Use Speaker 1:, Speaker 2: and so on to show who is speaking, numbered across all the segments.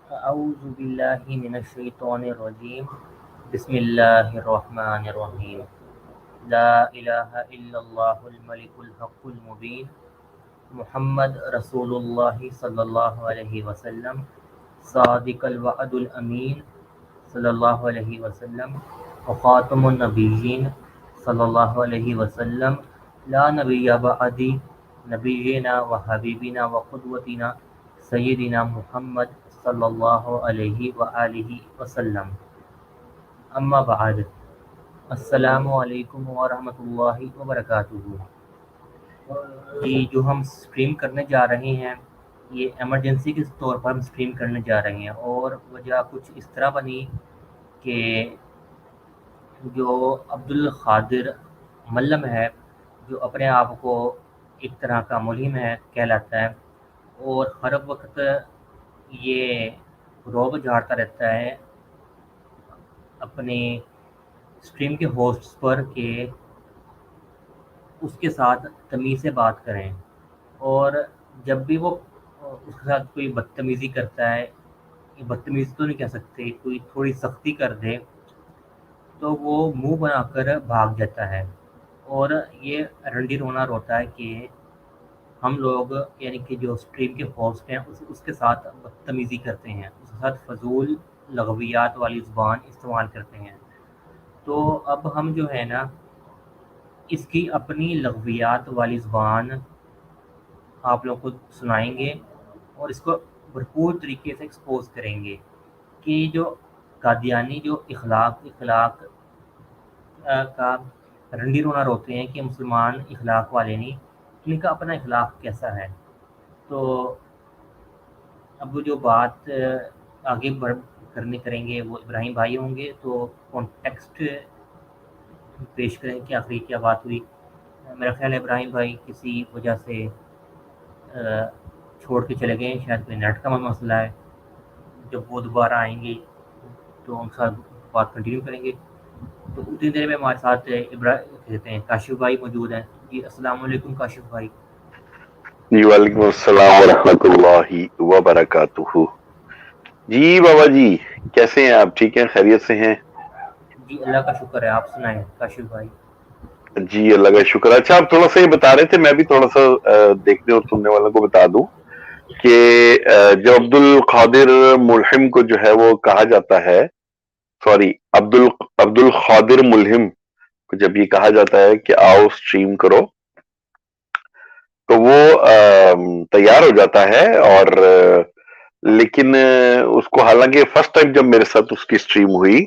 Speaker 1: أعوذ بالله من الشيطان الرجيم بسم الله الرحمن الرحيم لا إله إلا الله الملك الحق المبين محمد رسول الله صلى الله عليه وسلم صادق الوعد الأمين صلی اللہ علیہ وسلم وخاتم النبیین صلی اللہ علیہ وسلم لا نبی بعدی نبینا و حبیبنا و قدوتنا سیدنا محمد صلی اللہ علیہ وآلہ وسلم اما بعد السلام علیکم ورحمۃ اللہ وبرکاتہ۔ یہ جو ہم سٹریم کرنے جا رہے ہیں یہ ایمرجنسی کے طور پر ہم سٹریم کرنے جا رہے ہیں، اور وجہ کچھ اس طرح بنی کہ جو عبد القادر ملم ہے، جو اپنے آپ کو ایک طرح کا ملہم ہے کہلاتا ہے، اور ہر وقت یہ روب جھاڑتا رہتا ہے اپنے سٹریم کے ہوسٹس پر کہ اس کے ساتھ تمیز سے بات کریں، اور جب بھی وہ اس کے ساتھ کوئی بدتمیزی کرتا ہے، یہ بدتمیزی تو نہیں کہہ سکتے، کوئی تھوڑی سختی کر دے تو وہ منہ بنا کر بھاگ جاتا ہے، اور یہ رنڈی رونا روتا ہے کہ ہم لوگ یعنی کہ جو اسٹریم کے ہوسٹ ہیں اس کے ساتھ بدتمیزی کرتے ہیں، اس کے ساتھ فضول لغویات والی زبان استعمال کرتے ہیں۔ تو اب ہم جو ہے نا اس کی اپنی لغویات والی زبان آپ لوگ کو سنائیں گے، اور اس کو بھرپور طریقے سے ایکسپوز کریں گے کہ جو قادیانی جو اخلاق کا رنڈی رونا روتے ہیں کہ مسلمان اخلاق والے نہیں، ان کا اپنا اخلاق کیسا ہے۔ تو اب جو بات آگے کریں گے وہ ابراہیم بھائی ہوں گے، تو کانٹیکسٹ پیش کریں کہ آخری کیا بات ہوئی۔ میرا خیال ہے ابراہیم بھائی کسی وجہ سے چھوڑ کے چلے گئے، شاید کوئی نیٹ کا مسئلہ ہے، جب وہ دوبارہ آئیں گے تو ان کے ساتھ بات کنٹینیو کریں گے۔ تو اتنی دیر میں ہمارے ساتھ کہتے ہیں کاشف بھائی موجود ہیں۔ جی السلام علیکم کاشف بھائی۔
Speaker 2: جی وعلیکم السلام ورحمۃ اللہ وبرکاتہ۔ جی بابا جی کیسے ہیں آپ؟ ٹھیک ہیں؟ خیریت سے ہیں؟
Speaker 1: جی اللہ کا شکر ہے، آپ سنائیں کاشف بھائی۔
Speaker 2: جی اللہ کا شکر۔ اچھا آپ تھوڑا سا یہ بتا رہے تھے، میں بھی تھوڑا سا دیکھنے اور سننے والوں کو بتا دوں کہ جو عبد القادر ملہم کو جو ہے وہ کہا جاتا ہے، سوری عبد القادر ملہم کو جب یہ کہا جاتا ہے کہ آؤ سٹریم کرو تو وہ تیار ہو جاتا ہے، اور لیکن اس کو حالانکہ فرسٹ ٹائم جب میرے ساتھ اس کی سٹریم ہوئی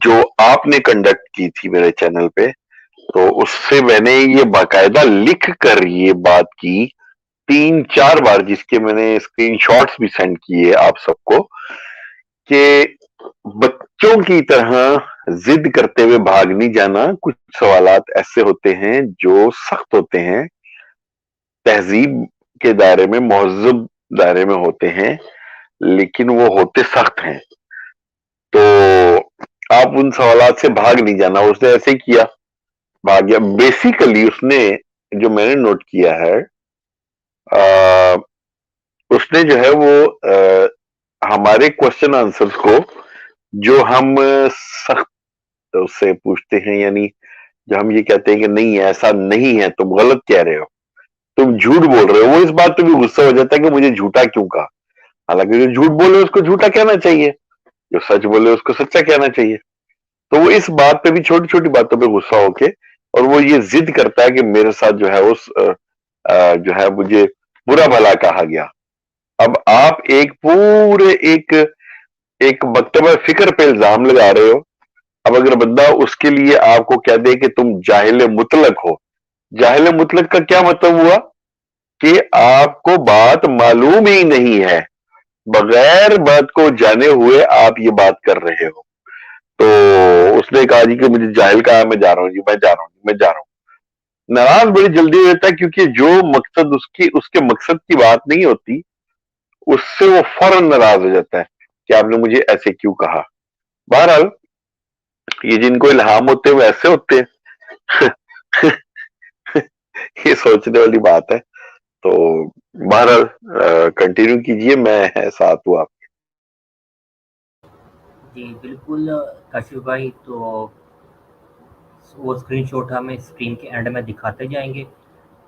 Speaker 2: جو آپ نے کنڈکٹ کی تھی میرے چینل پہ، تو اس سے میں نے یہ باقاعدہ لکھ کر یہ بات کی 3-4 بار، جس کے میں نے اسکرین شاٹس بھی سینڈ کیے آپ سب کو، کہ بچوں کی طرح ضد کرتے ہوئے بھاگ نہیں جانا۔ کچھ سوالات ایسے ہوتے ہیں جو سخت ہوتے ہیں، تہذیب کے دائرے میں، مہذب دائرے میں ہوتے ہیں، لیکن وہ ہوتے سخت ہیں۔ تو آپ ان سوالات سے بھاگ نہیں جانا۔ اس نے ایسے ہی کیا، بھاگ گیا۔ بیسیکلی اس نے جو میں نے نوٹ کیا ہے، اس نے جو ہے وہ ہمارے کوشچن آنسرز کو جو ہم سخت اس سے پوچھتے ہیں، یعنی جو ہم یہ کہتے ہیں کہ نہیں ایسا نہیں ہے، تم غلط کہہ رہے ہو، تم جھوٹ بول رہے ہو، وہ اس بات پہ بھی غصہ ہو جاتا ہے کہ مجھے جھوٹا کیوں کہا۔ حالانکہ جو جھوٹ بولے اس کو جھوٹا کہنا چاہیے، جو سچ بولے اس کو سچا کہنا چاہیے۔ تو وہ اس بات پہ بھی چھوٹی چھوٹی باتوں پہ غصہ ہو کے، اور وہ یہ ضد کرتا ہے کہ میرے ساتھ جو ہے اس جو ہے مجھے برا بھلا کہا گیا۔ اب آپ ایک پورے ایک مکتبہ فکر پہ الزام لگا رہے ہو۔ اب اگر بندہ اس کے لیے آپ کو کہہ دے کہ تم جاہل مطلق ہو، جاہل مطلق کا کیا مطلب ہوا؟ کہ آپ کو بات معلوم ہی نہیں ہے، بغیر بات کو جانے ہوئے آپ یہ بات کر رہے ہو۔ تو اس نے کہا جی کہ مجھے جاہل کہا، میں جا رہا ہوں جی، میں جا رہا ہوں جی، میں جا رہا ہوں۔ ناراض بڑی جلدی ہو جاتا ہے، کیونکہ جو مقصد اس کے مقصد کی بات نہیں ہوتی، اس سے وہ فوراً ناراض ہو جاتا ہے کہ آپ نے مجھے ایسے کیوں کہا۔ بہرحال یہ جن کو الہام ہوتے ہیں وہ ایسے ہوتے ہیں یہ سوچنے والی بات ہے۔ تو بہرحال کنٹینیو کیجئے، میں ساتھ ہوں آپ۔
Speaker 1: جی بالکل کاشف بھائی، تو وہ اسکرین شاٹ ہمیں اسکرین کے اینڈ میں دکھاتے جائیں گے.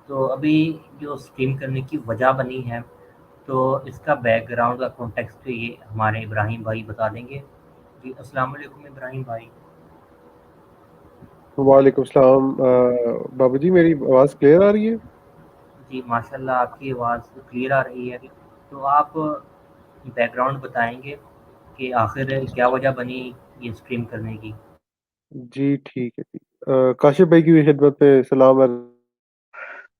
Speaker 1: تو ابھی جو اسٹریم کرنے کی وجہ بنی ہے، تو اس کا بیک گراؤنڈ کا کانٹیکسٹ یہ ہمارے ابراہیم بھائی بتا دیں گے. جی السلام علیکم ابراہیم بھائی.
Speaker 3: وعلیکم السلام بابو جی، میری آواز کلیئر آ رہی ہے؟
Speaker 1: جی ماشاء اللہ آپ کی آواز کلیئر آ رہی ہے. تو آپ بیک گراؤنڈ بتائیں گے کہ آخر کیا وجہ بنی یہ اسٹریم کرنے کی.
Speaker 3: جی ٹھیک ہے جی. کاشف بھائی کی بھی خدمت میں سلام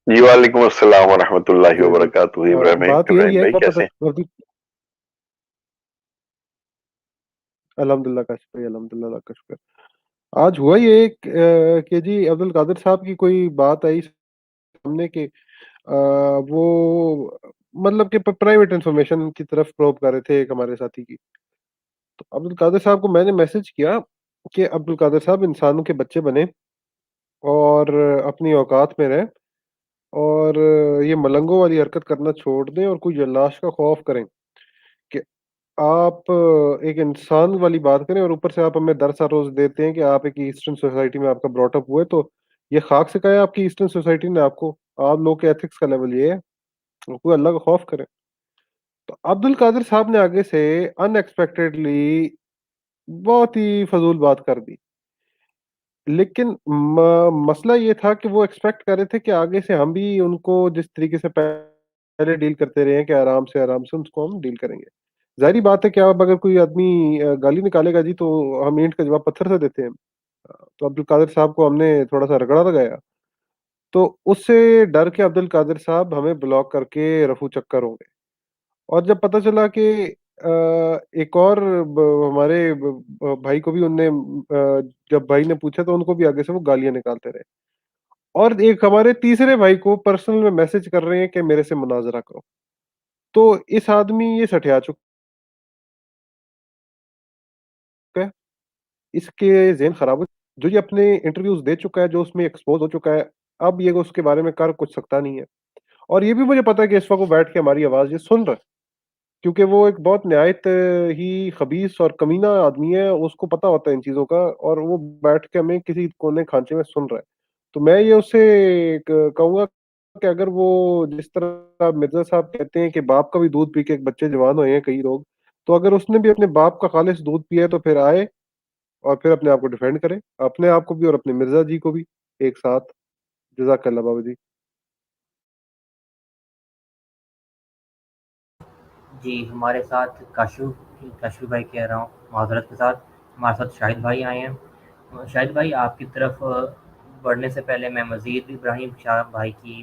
Speaker 2: جی وعلیکم السلام ورحمۃ اللہ
Speaker 3: جی.
Speaker 2: وبرکاتہ.
Speaker 3: بات
Speaker 2: ابراہیم
Speaker 3: یہی ہے
Speaker 2: بھائی
Speaker 3: کہ
Speaker 2: کیسے ہیں؟
Speaker 3: الحمد للہ کاشف بھائی، الحمد للہ، اللہ کا شکر. آج ہوا یہ کہ جی عبد القادر صاحب کی کوئی بات آئی سامنے کہ وہ مطلب کہ پرائیویٹ انفارمیشن کی طرف پروب کر رہے تھے ایک ہمارے ساتھی کی. تو عبد القادر صاحب کو میں نے میسج کیا کہ عبد القادر صاحب انسانوں کے بچے بنے اور اپنی اوقات میں رہیں، اور یہ ملنگوں والی حرکت کرنا چھوڑ دیں اور کوئی لاش کا خوف کریں کہ آپ ایک انسان والی بات کریں، اور اوپر سے آپ ہمیں درس ہر روز دیتے ہیں کہ آپ ایک ایسٹرن سوسائٹی میں آپ کا براٹ اپ ہوئے. تو یہ خاک سے کہا ہے آپ کی ایسٹرن سوسائٹی نے آپ کو. آپ لوگ کے ایتھکس کا لیول یہ ہے کوئی اللہ کا خوف کرے. تو عبد القادر صاحب نے آگے سے ان ایکسپیکٹڈلی بہت ہی فضول بات کر دی. لیکن مسئلہ یہ تھا کہ وہ ایکسپیکٹ کر رہے تھے کہ آگے سے ہم بھی ان کو جس طریقے سے پہلے ڈیل کرتے رہے ہیں کہ آرام سے ان کو ہم ڈیل کریں گے. ظاہری بات ہے کہ اب اگر کوئی آدمی گالی نکالے گا جی تو ہم اینٹ کا جواب پتھر سے دیتے ہیں. تو عبد القادر صاحب کو ہم نے تھوڑا سا رگڑا لگایا، تو اس سے ڈر کے عبد القادر صاحب ہمیں بلاک کر کے رفو چکر ہو گئے. اور جب پتہ چلا کہ ایک اور ہمارے بھائی کو بھی ان نے جب بھائی نے پوچھا تو ان کو بھی آگے سے وہ گالیاں نکالتے رہے، اور ایک ہمارے تیسرے بھائی کو پرسنل میں میسج کر رہے ہیں کہ میرے سے مناظرہ کرو. تو اس آدمی یہ سٹیا چکا ہے، اس کے ذہن خراب ہو، جو یہ اپنے انٹرویوز دے چکا ہے، جو اس میں ایکسپوز ہو چکا ہے، اب یہ اس کے بارے میں کر کچھ سکتا نہیں ہے. اور یہ بھی مجھے پتا ہے کہ اس وقت وہ بیٹھ کے ہماری آواز یہ سن رہا ہے، کیونکہ وہ ایک بہت نہایت ہی خبیث اور کمینہ آدمی ہے، اس کو پتا ہوتا ہے ان چیزوں کا، اور وہ بیٹھ کے ہمیں کسی کونے کھانچے میں سن رہا ہے. تو میں یہ اس سے کہوں گا کہ اگر وہ جس طرح مرزا صاحب کہتے ہیں کہ باپ کا بھی دودھ پی کے ایک بچے جوان ہوئے ہیں کئی لوگ، تو اگر اس نے بھی اپنے باپ کا خالص دودھ پیا ہے تو پھر آئے اور پھر اپنے آپ کو ڈیفینڈ کرے، اپنے آپ کو بھی اور اپنے مرزا جی کو بھی ایک ساتھ. جزاک اللہ بابا جی.
Speaker 1: جی ہمارے ساتھ کاشف بھائی کہہ رہا ہوں معذرت کے ساتھ، ہمارے ساتھ شاہد بھائی آئے ہیں. شاہد بھائی آپ کی طرف بڑھنے سے پہلے میں مزید ابراہیم شاہ بھائی کی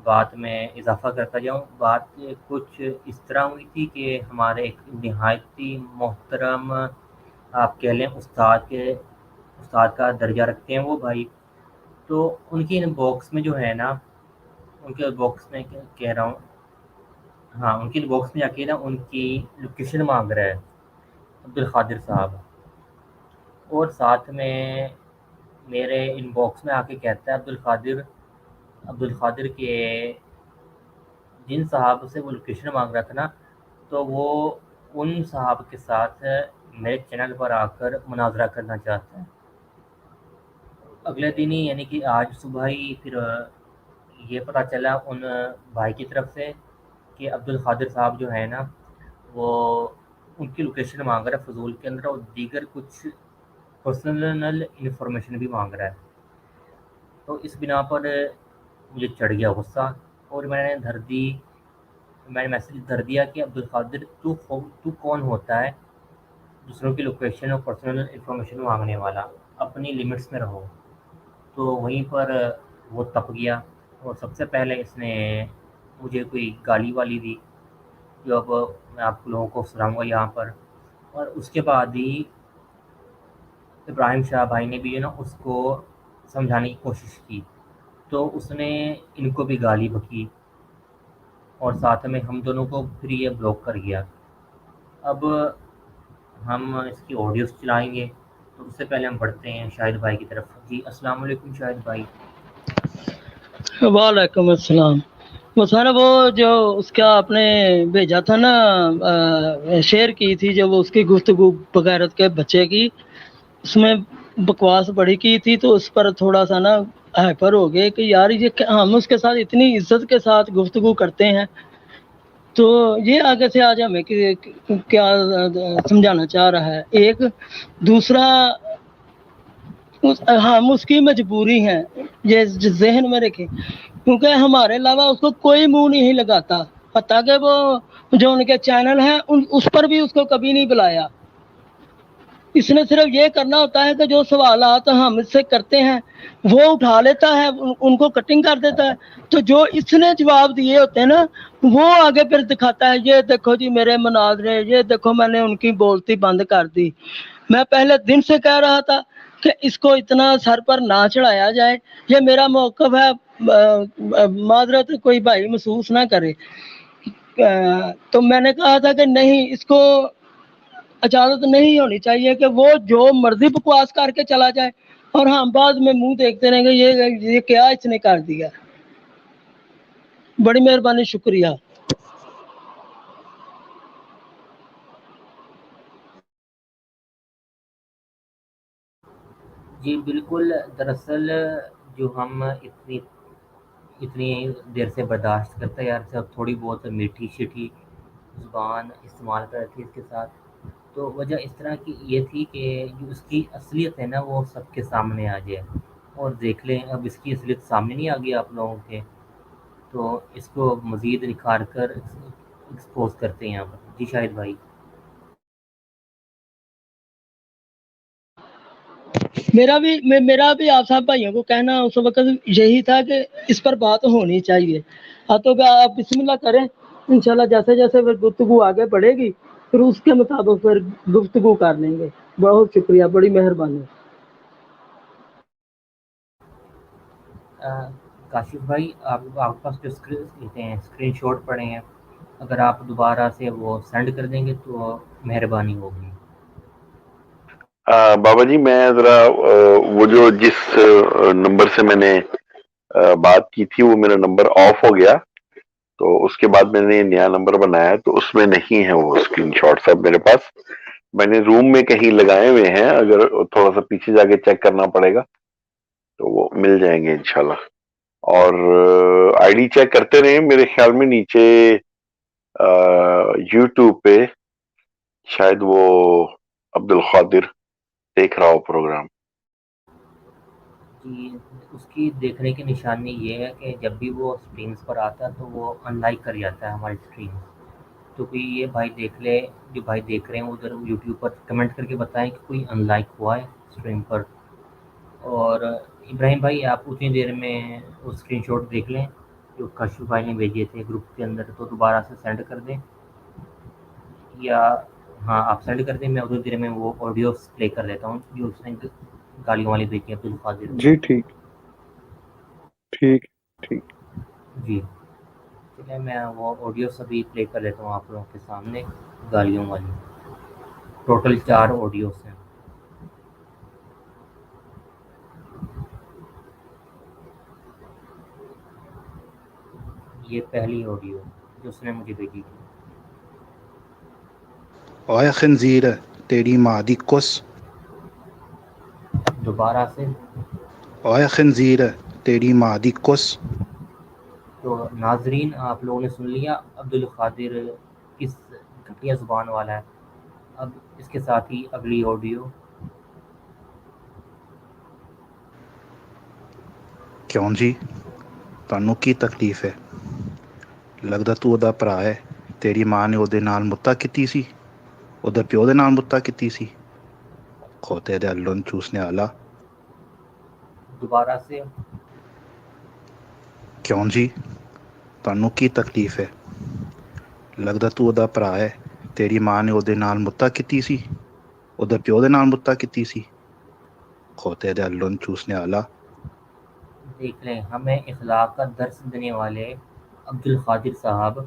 Speaker 1: بات میں اضافہ کرتا جاؤں. بات کچھ اس طرح ہوئی تھی کہ ہمارے ایک نہایتی محترم، آپ کہہ لیں استاد کا درجہ رکھتے ہیں وہ بھائی. تو ان کی باکس میں جو ہے نا، ان کے باکس میں کہہ رہا ہوں، ہاں ان کی باکس میں جا کے نا ان کی لوکیشن مانگ رہا ہے عبد القادر صاحب، اور ساتھ میں میرے ان باکس میں آ کے کہتا ہے عبد القادر کے جن صاحب سے وہ لوکیشن مانگ رہا تھا نا، تو وہ ان صاحب کے ساتھ میرے چینل پر آ کر مناظرہ کرنا چاہتا ہے. اگلے دن ہی یعنی کہ آج صبح ہی پھر یہ پتہ چلا ان بھائی کی طرف سے کہ عبد القادر صاحب جو ہے نا، وہ ان کی لوکیشن مانگ رہا ہے فضول کے اندر، اور دیگر کچھ پرسنل انفارمیشن بھی مانگ رہا ہے. تو اس بنا پر مجھے چڑھ گیا غصہ، اور میں نے میسج دھر دیا کہ عبد القادر تو کون ہوتا ہے دوسروں کی لوکیشن اور پرسنل انفارمیشن مانگنے والا، اپنی لمٹس میں رہو. تو وہیں پر وہ تپ گیا، اور سب سے پہلے اس نے مجھے کوئی گالی والی دی، جو اب میں آپ لوگوں کو سناؤں گا یہاں پر. اور اس کے بعد ہی ابراہیم شاہ بھائی نے بھی جو ہے نا اس کو سمجھانے کی کوشش کی، تو اس نے ان کو بھی گالی بکی، اور ساتھ میں ہم دونوں کو پھر یہ بلاک کر گیا. اب ہم اس کی آڈیوز چلائیں گے، تو اس سے پہلے ہم بڑھتے ہیں شاہد بھائی کی طرف. جی السلام علیکم شاہد بھائی.
Speaker 4: وعلیکم السلام. وہ سر وہ جو اس کا آپ نے بھیجا تھا نا شیئر کی تھی جو وہ اس کی گفتگو بغیرت کے بچے کی، اس میں بکواس بڑی کی تھی، تو اس پر تھوڑا سا نا ہائپر ہو گئے کہ یار یہ ہم اس کے ساتھ اتنی عزت کے ساتھ گفتگو کرتے ہیں، تو یہ آگے سے آج ہمیں کیا سمجھانا چاہ رہا ہے. ایک دوسرا ہم اس کی مجبوری ہیں، یہ ذہن میں رکھیں، کیونکہ ہمارے علاوہ اس کو کوئی منہ نہیں لگاتا، حتیٰ کہ وہ جو ان کے چینل ہیں اس پر بھی اس کو کبھی نہیں بلایا. اس نے صرف یہ کرنا ہوتا ہے کہ جو سوالات ہم اس سے کرتے ہیں وہ اٹھا لیتا ہے، ان کو کٹنگ کر دیتا ہے، تو جو اس نے جواب دیے ہوتے ہیں نا وہ آگے پھر دکھاتا ہے، یہ دیکھو جی میرے مناظرے، یہ دیکھو میں نے ان کی بولتی بند کر دی. میں پہلے دن سے کہہ رہا تھا کہ اس کو اتنا سر پر نہ چڑھایا جائے، یہ میرا موقف ہے، معذرت کوئی بھائی محسوس نہ کرے. تو میں نے کہا تھا کہ نہیں، اس کو اجازت نہیں ہونی چاہیے کہ وہ جو مرضی بکواس کر کے چلا جائے اور ہم بعد میں منہ دیکھتے رہیں گے یہ کیا اس نے کر دیا. بڑی مہربانی، شکریہ.
Speaker 1: جی بالکل، دراصل جو ہم اتنی دیر سے برداشت کرتے یار صاحب، تھوڑی بہت میٹھی شیٹھی زبان استعمال کر رہی تھی اس کے ساتھ، تو وجہ اس طرح کی یہ تھی کہ جو اس کی اصلیت ہے نا وہ سب کے سامنے آ جائے. اور دیکھ لیں اب اس کی اصلیت سامنے نہیں آ گئی آپ لوگوں کے، تو اس کو مزید نکھار کر ایکسپوز کرتے ہیں اب. جی شاہد بھائی.
Speaker 4: میرا بھی آپ صاحب بھائیوں کو کہنا اس وقت یہی تھا کہ اس پر بات ہونی چاہیے. ہاں تو آپ بسم اللہ کریں، انشاءاللہ جیسے جیسے پھر گفتگو آگے بڑھے گی پھر اس کے مطابق پھر گفتگو کر لیں گے. بہت شکریہ، بڑی مہربانی.
Speaker 1: کاشف بھائی، آپ کے پاس جو اسکرین شاٹ پڑے ہیں، اگر آپ دوبارہ سے وہ سینڈ کر دیں گے تو مہربانی ہوگی.
Speaker 2: بابا جی میں ذرا وہ جو جس نمبر سے میں نے بات کی تھی وہ میرا نمبر آف ہو گیا، تو اس کے بعد میں نے نیا نمبر بنایا تو اس میں نہیں ہے وہ اسکرین شاٹ اب میرے پاس. میں نے روم میں کہیں لگائے ہوئے ہیں، اگر تھوڑا سا پیچھے جا کے چیک کرنا پڑے گا تو وہ مل جائیں گے انشاءاللہ. اور آئی ڈی چیک کرتے رہے، میرے خیال میں نیچے یوٹیوب پہ شاید وہ عبد القادر دیکھ رہا ہو پروگرام.
Speaker 1: جی اس کی دیکھنے کی نشانی یہ ہے کہ جب بھی وہ اسکرینس پر آتا ہے تو وہ ان لائک کر جاتا ہے ہماری اسکرین. تو کوئی یہ بھائی دیکھ لے، جو بھائی دیکھ رہے ہیں ادھر یوٹیوب پر کمنٹ کر کے بتائیں کہ کوئی ان لائک ہوا ہے اسکرین پر. اور ابراہیم بھائی آپ اتنی دیر میں وہ اسکرین شاٹ دیکھ لیں جو کاشف بھائی نے بھیجے تھے گروپ کے اندر، تو دوبارہ سے سینڈ کر دیں، یا ہاں آپ سینڈ کر دیں، میں اتنی دیر میں وہ آڈیوز پلے کر لیتا ہوں جو اس نے گالیوں والی دیکھی عبد القادر کی.
Speaker 3: جی ٹھیک ٹھیک ٹھیک.
Speaker 1: جی چلے، میں وہ آڈیوز ابھی پلے کر لیتا ہوں آپ لوگوں کے سامنے، گالیوں والی. ٹوٹل 4 آڈیوز ہیں. یہ پہلی آڈیو جو اس نے مجھے بھیجی تھی.
Speaker 5: اوے خنزیر تیری ماں دی کس.
Speaker 1: دوبارہ سے.
Speaker 5: اوے خنزیر تیری ماں دی کس.
Speaker 1: تو ناظرین آپ لوگوں نے سن لیا عبد القادر کس گھٹیا زبان والا ہے. اب اس کے ساتھ ہی اگلی آڈیو.
Speaker 5: کیوں جی تانوں کی تکلیف ہے؟ لگدا تو ਉਹਦਾ ਭਰਾ ਹੈ، ਤੇਰੀ ਮਾਂ ਨੇ ਉਹਦੇ ਨਾਲ ਮੁੱਤਾ ਕੀਤੀ ਸੀ، ਉਹਦੇ ਪਿਓ ਦੇ ਨਾਲ ਮੁੱਤਾ ਕੀਤੀ ਸੀ. ਖੋਤੇ ਦੇ ਅੱਲੋਂ ਚੂਸਨੇ ਵਾਲਾ.
Speaker 1: دوبارہ سے.
Speaker 5: ਕਿਉਂ ਜੀ ਤੁਹਾਨੂੰ ਕੀ ਤਕਲੀਫ ਹੈ؟ ਲੱਗਦਾ ਤੂੰ ਉਹਦਾ ਭਰਾ ਹੈ، ਤੇਰੀ ਮਾਂ ਨੇ ਉਹਦੇ ਨਾਲ ਮੁੱਤਾ ਕੀਤੀ ਸੀ، ਉਹਦੇ ਪਿਓ ਦੇ ਨਾਲ ਮੁੱਤਾ ਕੀਤੀ ਸੀ. کھوتے دے اللون چوسنے والا.
Speaker 1: دیکھ لیں ہمیں اخلاق کا درس دینے والے عبد القادر صاحب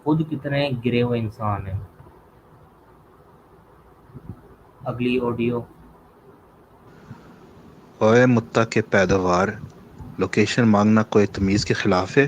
Speaker 1: خود کتنے گرے ہوئے انسان ہیں. اگلی آڈیو.
Speaker 5: اوے متا کے پیداوار، لوکیشن مانگنا کوئی تمیز کے خلاف ہے؟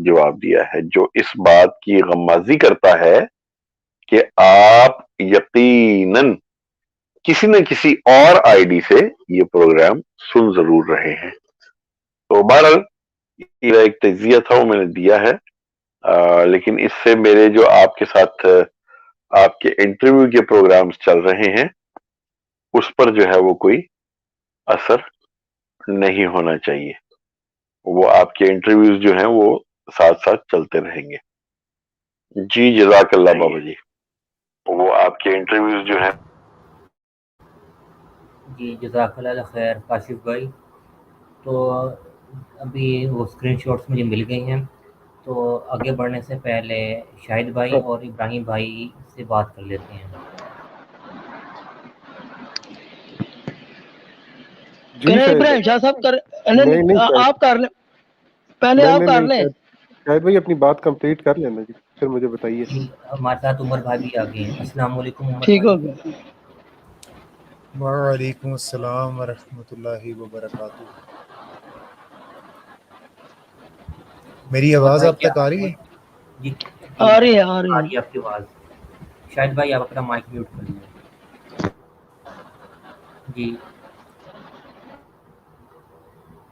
Speaker 2: جواب دیا ہے، جو اس بات کی غمازی کرتا ہے کہ آپ یقیناً کسی نہ کسی اور آئی ڈی سے یہ پروگرام سن ضرور رہے ہیں۔ تو بہرحال یہ ایک تجزیہ تھا، وہ میں نے دیا ہے، لیکن اس سے میرے جو آپ کے ساتھ آپ کے انٹرویو کے پروگرامز چل رہے ہیں اس پر جو ہے وہ کوئی اثر نہیں ہونا چاہیے۔ وہ آپ کے انٹرویوز جو ہیں وہ ساتھ ساتھ چلتے رہیں گے۔ جی جزاک اللہ بابا جی۔ وہ آپ کے انٹرویوز جو ہیں
Speaker 1: جی جزاک اللہ خیر کاشف بھائی۔ تو ابھی وہ اسکرین شاٹس مجھے مل گئی ہیں، تو آگے بڑھنے سے پہلے شاہد بھائی اور ابراہیم بھائی سے بات کر لیتے ہیں۔
Speaker 3: جی
Speaker 4: ابراہیم شاہ صاحب
Speaker 3: نہیں
Speaker 4: آپ کر لیں، پہلے آپ کر لیں۔
Speaker 3: شاہد بھائی اپنی بات کمپلیٹ کر لینا جی، پھر مجھے بتائیے۔
Speaker 1: جی ہمارے ساتھ عمر بھائی بھی آگے ہیں۔ السلام علیکم عمر
Speaker 4: ٹھیک
Speaker 1: بھائی۔
Speaker 4: ہو گیا۔
Speaker 6: وعلیکم السلام ورحمۃ اللہ وبرکاتہ۔ میری
Speaker 1: عمر
Speaker 6: آواز
Speaker 1: بھائی
Speaker 6: آپ
Speaker 1: کیا
Speaker 6: تک آ رہی ہے؟
Speaker 1: جی
Speaker 4: آ رہی ہے
Speaker 1: آ رہی ہے آپ کی آواز۔ شاہد بھائی آپ اپنا مائک میوٹ کر لیں۔ جی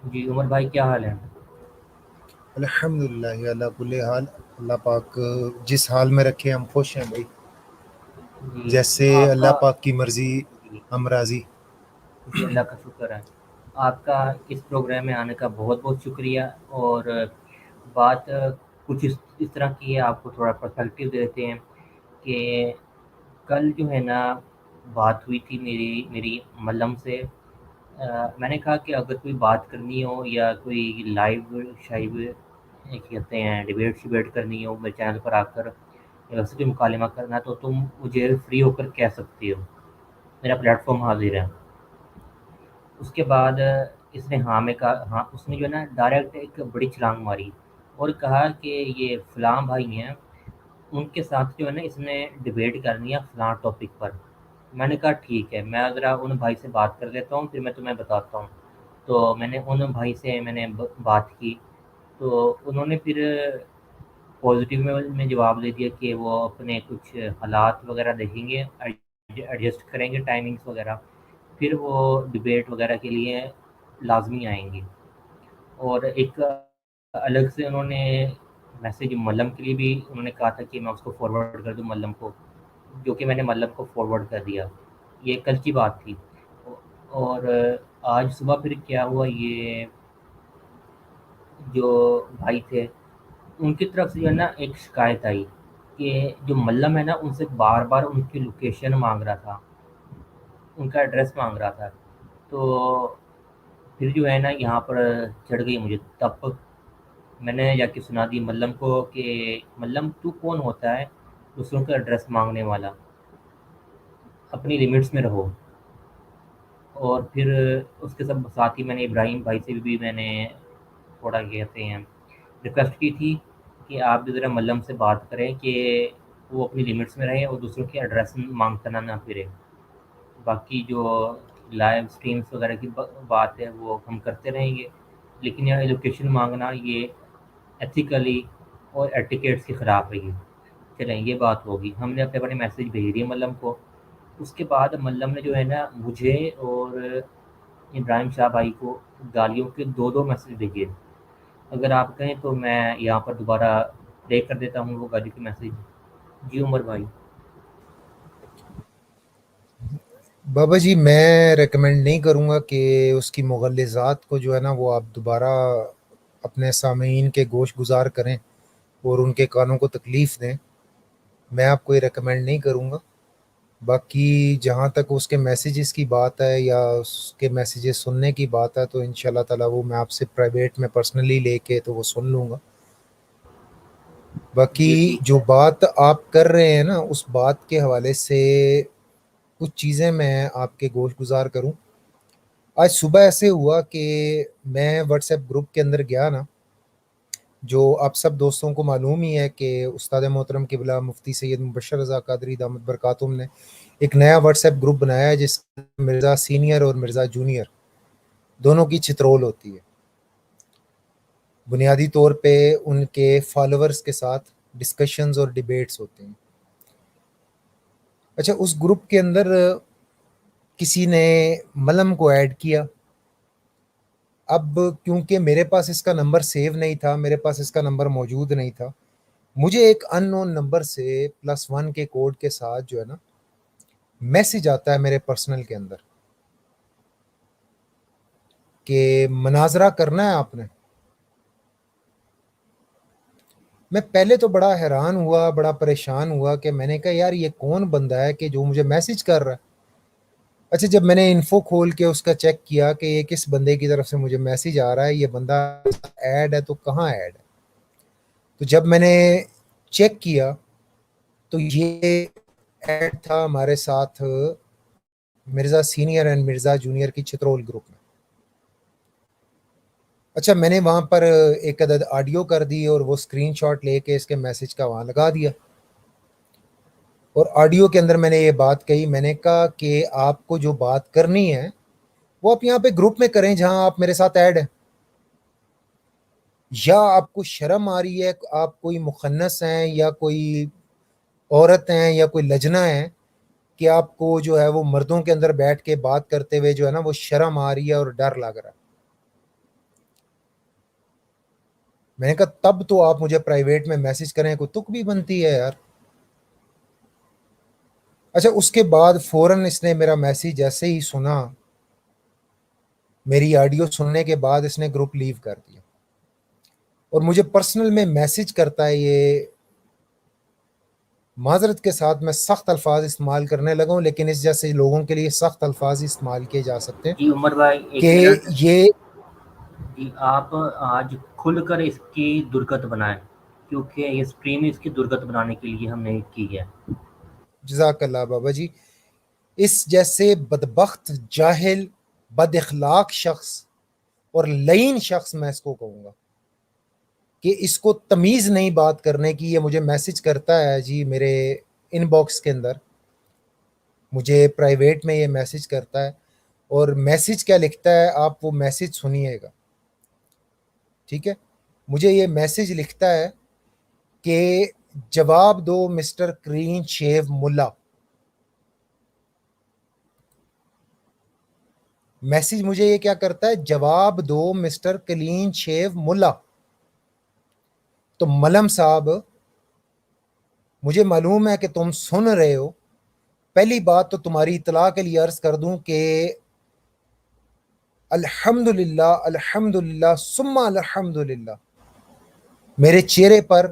Speaker 1: جی عمر بھائی کیا حال ہے؟
Speaker 6: الحمدللہ اللہ کل حال، اللہ پاک جس حال میں رکھے ہم خوش ہیں بھائی،
Speaker 1: جی
Speaker 6: جیسے
Speaker 1: آپ
Speaker 6: اللہ
Speaker 1: کا
Speaker 6: پاک کی مرضی
Speaker 1: جی
Speaker 6: ہم راضی۔
Speaker 1: جی اللہ کا شکر ہے۔ آپ کا اس پروگرام میں آنے کا بہت بہت شکریہ، اور بات کچھ اس طرح کی ہے، آپ کو تھوڑا پرسپیکٹیو دیتے ہیں کہ کل جو ہے نا بات ہوئی تھی میری ملم سے۔ میں نے کہا کہ اگر کوئی بات کرنی ہو یا کوئی لائیو شائیو کہتے ہیں ڈبیٹ شبیٹ کرنی ہو میرے چینل پر آ کر، یا ویسے کوئی مکالمہ کرنا، تو تم مجھے فری ہو کر کہہ سکتی ہو، میرا پلیٹ فارم حاضر ہے۔ اس کے بعد اس نے ہاں میں کہا، ہاں اس نے جو ہے نا ڈائریکٹ ایک بڑی چھلانگ ماری اور کہا کہ یہ فلاں بھائی ہیں، ان کے ساتھ جو ہے نا اس نے ڈبیٹ کرنی ہے فلاں ٹاپک پر۔ میں نے کہا ٹھیک ہے، میں ذرا ان بھائی سے بات کر لیتا ہوں، پھر میں تمہیں بتاتا ہوں۔ تو میں نے ان بھائی سے بات کی، تو انہوں نے پھر پازیٹیو میں جواب دے دیا کہ وہ اپنے کچھ حالات وغیرہ دیکھیں گے، ایڈجسٹ کریں گے ٹائمنگس وغیرہ، پھر وہ ڈبیٹ وغیرہ کے لیے لازمی آئیں گے۔ اور ایک الگ سے انہوں نے میسیج ملم کے لیے بھی انہوں نے کہا تھا کہ میں اس کو فارورڈ کر دوں ملم کو، جو کہ میں نے ملم کو فارورڈ کر دیا۔ یہ کل کی بات تھی۔ اور آج صبح پھر کیا ہوا، یہ جو بھائی تھے ان کی طرف سے جو ہے نا ایک شکایت آئی کہ جو ملم ہے نا ان سے بار بار ان کی لوکیشن مانگ رہا تھا، ان کا ایڈریس مانگ رہا تھا۔ تو پھر جو ہے نا یہاں پر چڑھ گئی مجھے تپ۔ میں نے جا کے سنا دی ملم کو کہ ملم تو کون ہوتا ہے دوسروں کا ایڈریس مانگنے والا، اپنی لمٹس میں رہو۔ اور پھر اس کے ساتھ ہی میں نے ابراہیم بھائی سے بھی میں نے تھوڑا کہتے ہیں ریکویسٹ کی تھی کہ آپ بھی ذرا ملم سے بات کریں کہ وہ اپنی لمٹس میں رہیں اور دوسروں کے ایڈریس مانگتا نہ پھرے۔ باقی جو لائیو اسٹریمس وغیرہ کی بات ہے وہ ہم کرتے رہیں گے، لیکن یہ لوکیشن مانگنا یہ ایتھیکلی اور ایٹیکیٹس کے خلاف ہے۔ یہ چلیں یہ بات ہوگی، ہم نے اپنے میسیج بھیج دیے ملم کو۔ اس کے بعد ملم نے جو ہے نا مجھے اور ابراہیم شاہ بھائی کو گالیوں کے دو میسیج بھیجے۔ اگر آپ کہیں تو میں یہاں پر دوبارہ پلے کر دیتا ہوں وہ گالی کے میسیج۔ جی عمر بھائی۔
Speaker 6: بابا جی میں ریکمینڈ نہیں کروں گا کہ اس کی مغلظات کو جو ہے نا وہ آپ دوبارہ اپنے سامعین کے گوش گزار کریں اور ان کے کانوں کو تکلیف دیں، میں آپ کو یہ ریکمینڈ نہیں کروں گا۔ باقی جہاں تک اس کے میسیجز کی بات ہے یا اس کے میسیجز سننے کی بات ہے تو انشاءاللہ تعالیٰ وہ میں آپ سے پرائیویٹ میں پرسنلی لے کے تو وہ سن لوں گا۔ باقی
Speaker 1: جی ٹھیک
Speaker 6: جو
Speaker 1: ہے۔
Speaker 6: بات آپ کر رہے ہیں نا اس بات کے حوالے سے کچھ چیزیں میں آپ کے گوش گزار کروں۔ آج صبح ایسے ہوا کہ میں واٹس ایپ گروپ کے اندر گیا نا، جو آپ سب دوستوں کو معلوم ہی ہے کہ استاد محترم قبلہ مفتی سید مبشر رضا قادری دامت برکاتہم نے ایک نیا واٹس ایپ گروپ بنایا ہے جس میں مرزا سینئر اور مرزا جونیئر دونوں کی چترول ہوتی ہے۔ بنیادی طور پہ ان کے فالوورز کے ساتھ ڈسکشنز اور ڈیبیٹس ہوتے ہیں. اچھا اس گروپ کے اندر کسی نے ملم کو ایڈ کیا. اب کیونکہ میرے پاس اس کا نمبر سیو نہیں تھا، میرے پاس اس کا نمبر موجود نہیں تھا، مجھے ایک ان نون نمبر سے +1 کے کوڈ کے ساتھ جو ہے نا میسج آتا ہے میرے پرسنل کے اندر کہ مناظرہ کرنا ہے آپ نے. میں پہلے تو بڑا حیران ہوا، بڑا پریشان ہوا کہ میں نے کہا یار یہ کون بندہ ہے کہ جو مجھے میسج کر رہا ہے. اچھا جب میں نے انفو کھول کے اس کا چیک کیا کہ یہ کس بندے کی طرف سے مجھے میسج آ رہا ہے، یہ بندہ ایڈ ہے تو کہاں ایڈ ہے، تو جب میں نے چیک کیا تو یہ ایڈ تھا ہمارے ساتھ Mirza senior and Mirza junior کی چترول گروپ میں. اچھا میں نے وہاں پر ایک عدد آڈیو کر دی اور وہ اسکرین شاٹ لے کے اس کے میسج کا وہاں لگا دیا، اور آڈیو کے اندر میں نے یہ بات کہی، میں نے کہا کہ آپ کو جو بات کرنی ہے وہ آپ یہاں پہ گروپ میں کریں جہاں آپ میرے ساتھ ایڈ ہیں. یا آپ کو شرم آ رہی ہے، آپ کوئی مخنث ہیں یا کوئی عورت ہیں یا کوئی لجنا ہے کہ آپ کو جو ہے وہ مردوں کے اندر بیٹھ کے بات کرتے ہوئے جو ہے نا وہ شرم آ رہی ہے اور ڈر لگ رہا ہے. میں نے کہا تب تو آپ مجھے پرائیویٹ میں میسج کریں، کوئی تک بھی بنتی ہے یار. اچھا اس کے بعد فوراً اس نے میرا میسج جیسے ہی سنا، میری آڈیو سننے کے بعد اس نے گروپ لیو کر دیا اور مجھے پرسنل میں میسج کرتا ہے. یہ معذرت کے ساتھ میں سخت الفاظ استعمال کرنے لگا ہوں، لیکن اس جیسے لوگوں کے لیے سخت الفاظ استعمال کیے جا سکتے ہیں
Speaker 1: جی عمر بھائی ایک
Speaker 6: کہ
Speaker 1: منٹ،
Speaker 6: یہ
Speaker 1: جی آپ آج کھل کر اس کی درگت بنائیں، کیونکہ یہ اسٹریم اس کی درگت بنانے کے لیے ہم نے کی ہے.
Speaker 6: جزاک اللہ بابا جی. اس جیسے بدبخت، جاہل، بد اخلاق شخص اور لعین شخص میں اس کو کہوں گا کہ اس کو تمیز نہیں بات کرنے کی. یہ مجھے میسج کرتا ہے جی میرے ان باکس کے اندر، مجھے پرائیویٹ میں یہ میسج کرتا ہے، اور میسج کیا لکھتا ہے آپ وہ میسج سنیے گا، ٹھیک ہے. مجھے یہ میسج لکھتا ہے کہ جواب دو مسٹر کلین شیو ملا. میسج مجھے یہ کیا کرتا ہے، جواب دو مسٹر کلین شیو ملا. تو ملم صاحب مجھے معلوم ہے کہ تم سن رہے ہو. پہلی بات تو تمہاری اطلاع کے لیے عرض کر دوں کہ الحمدللہ الحمدللہ ثم الحمدللہ میرے چہرے پر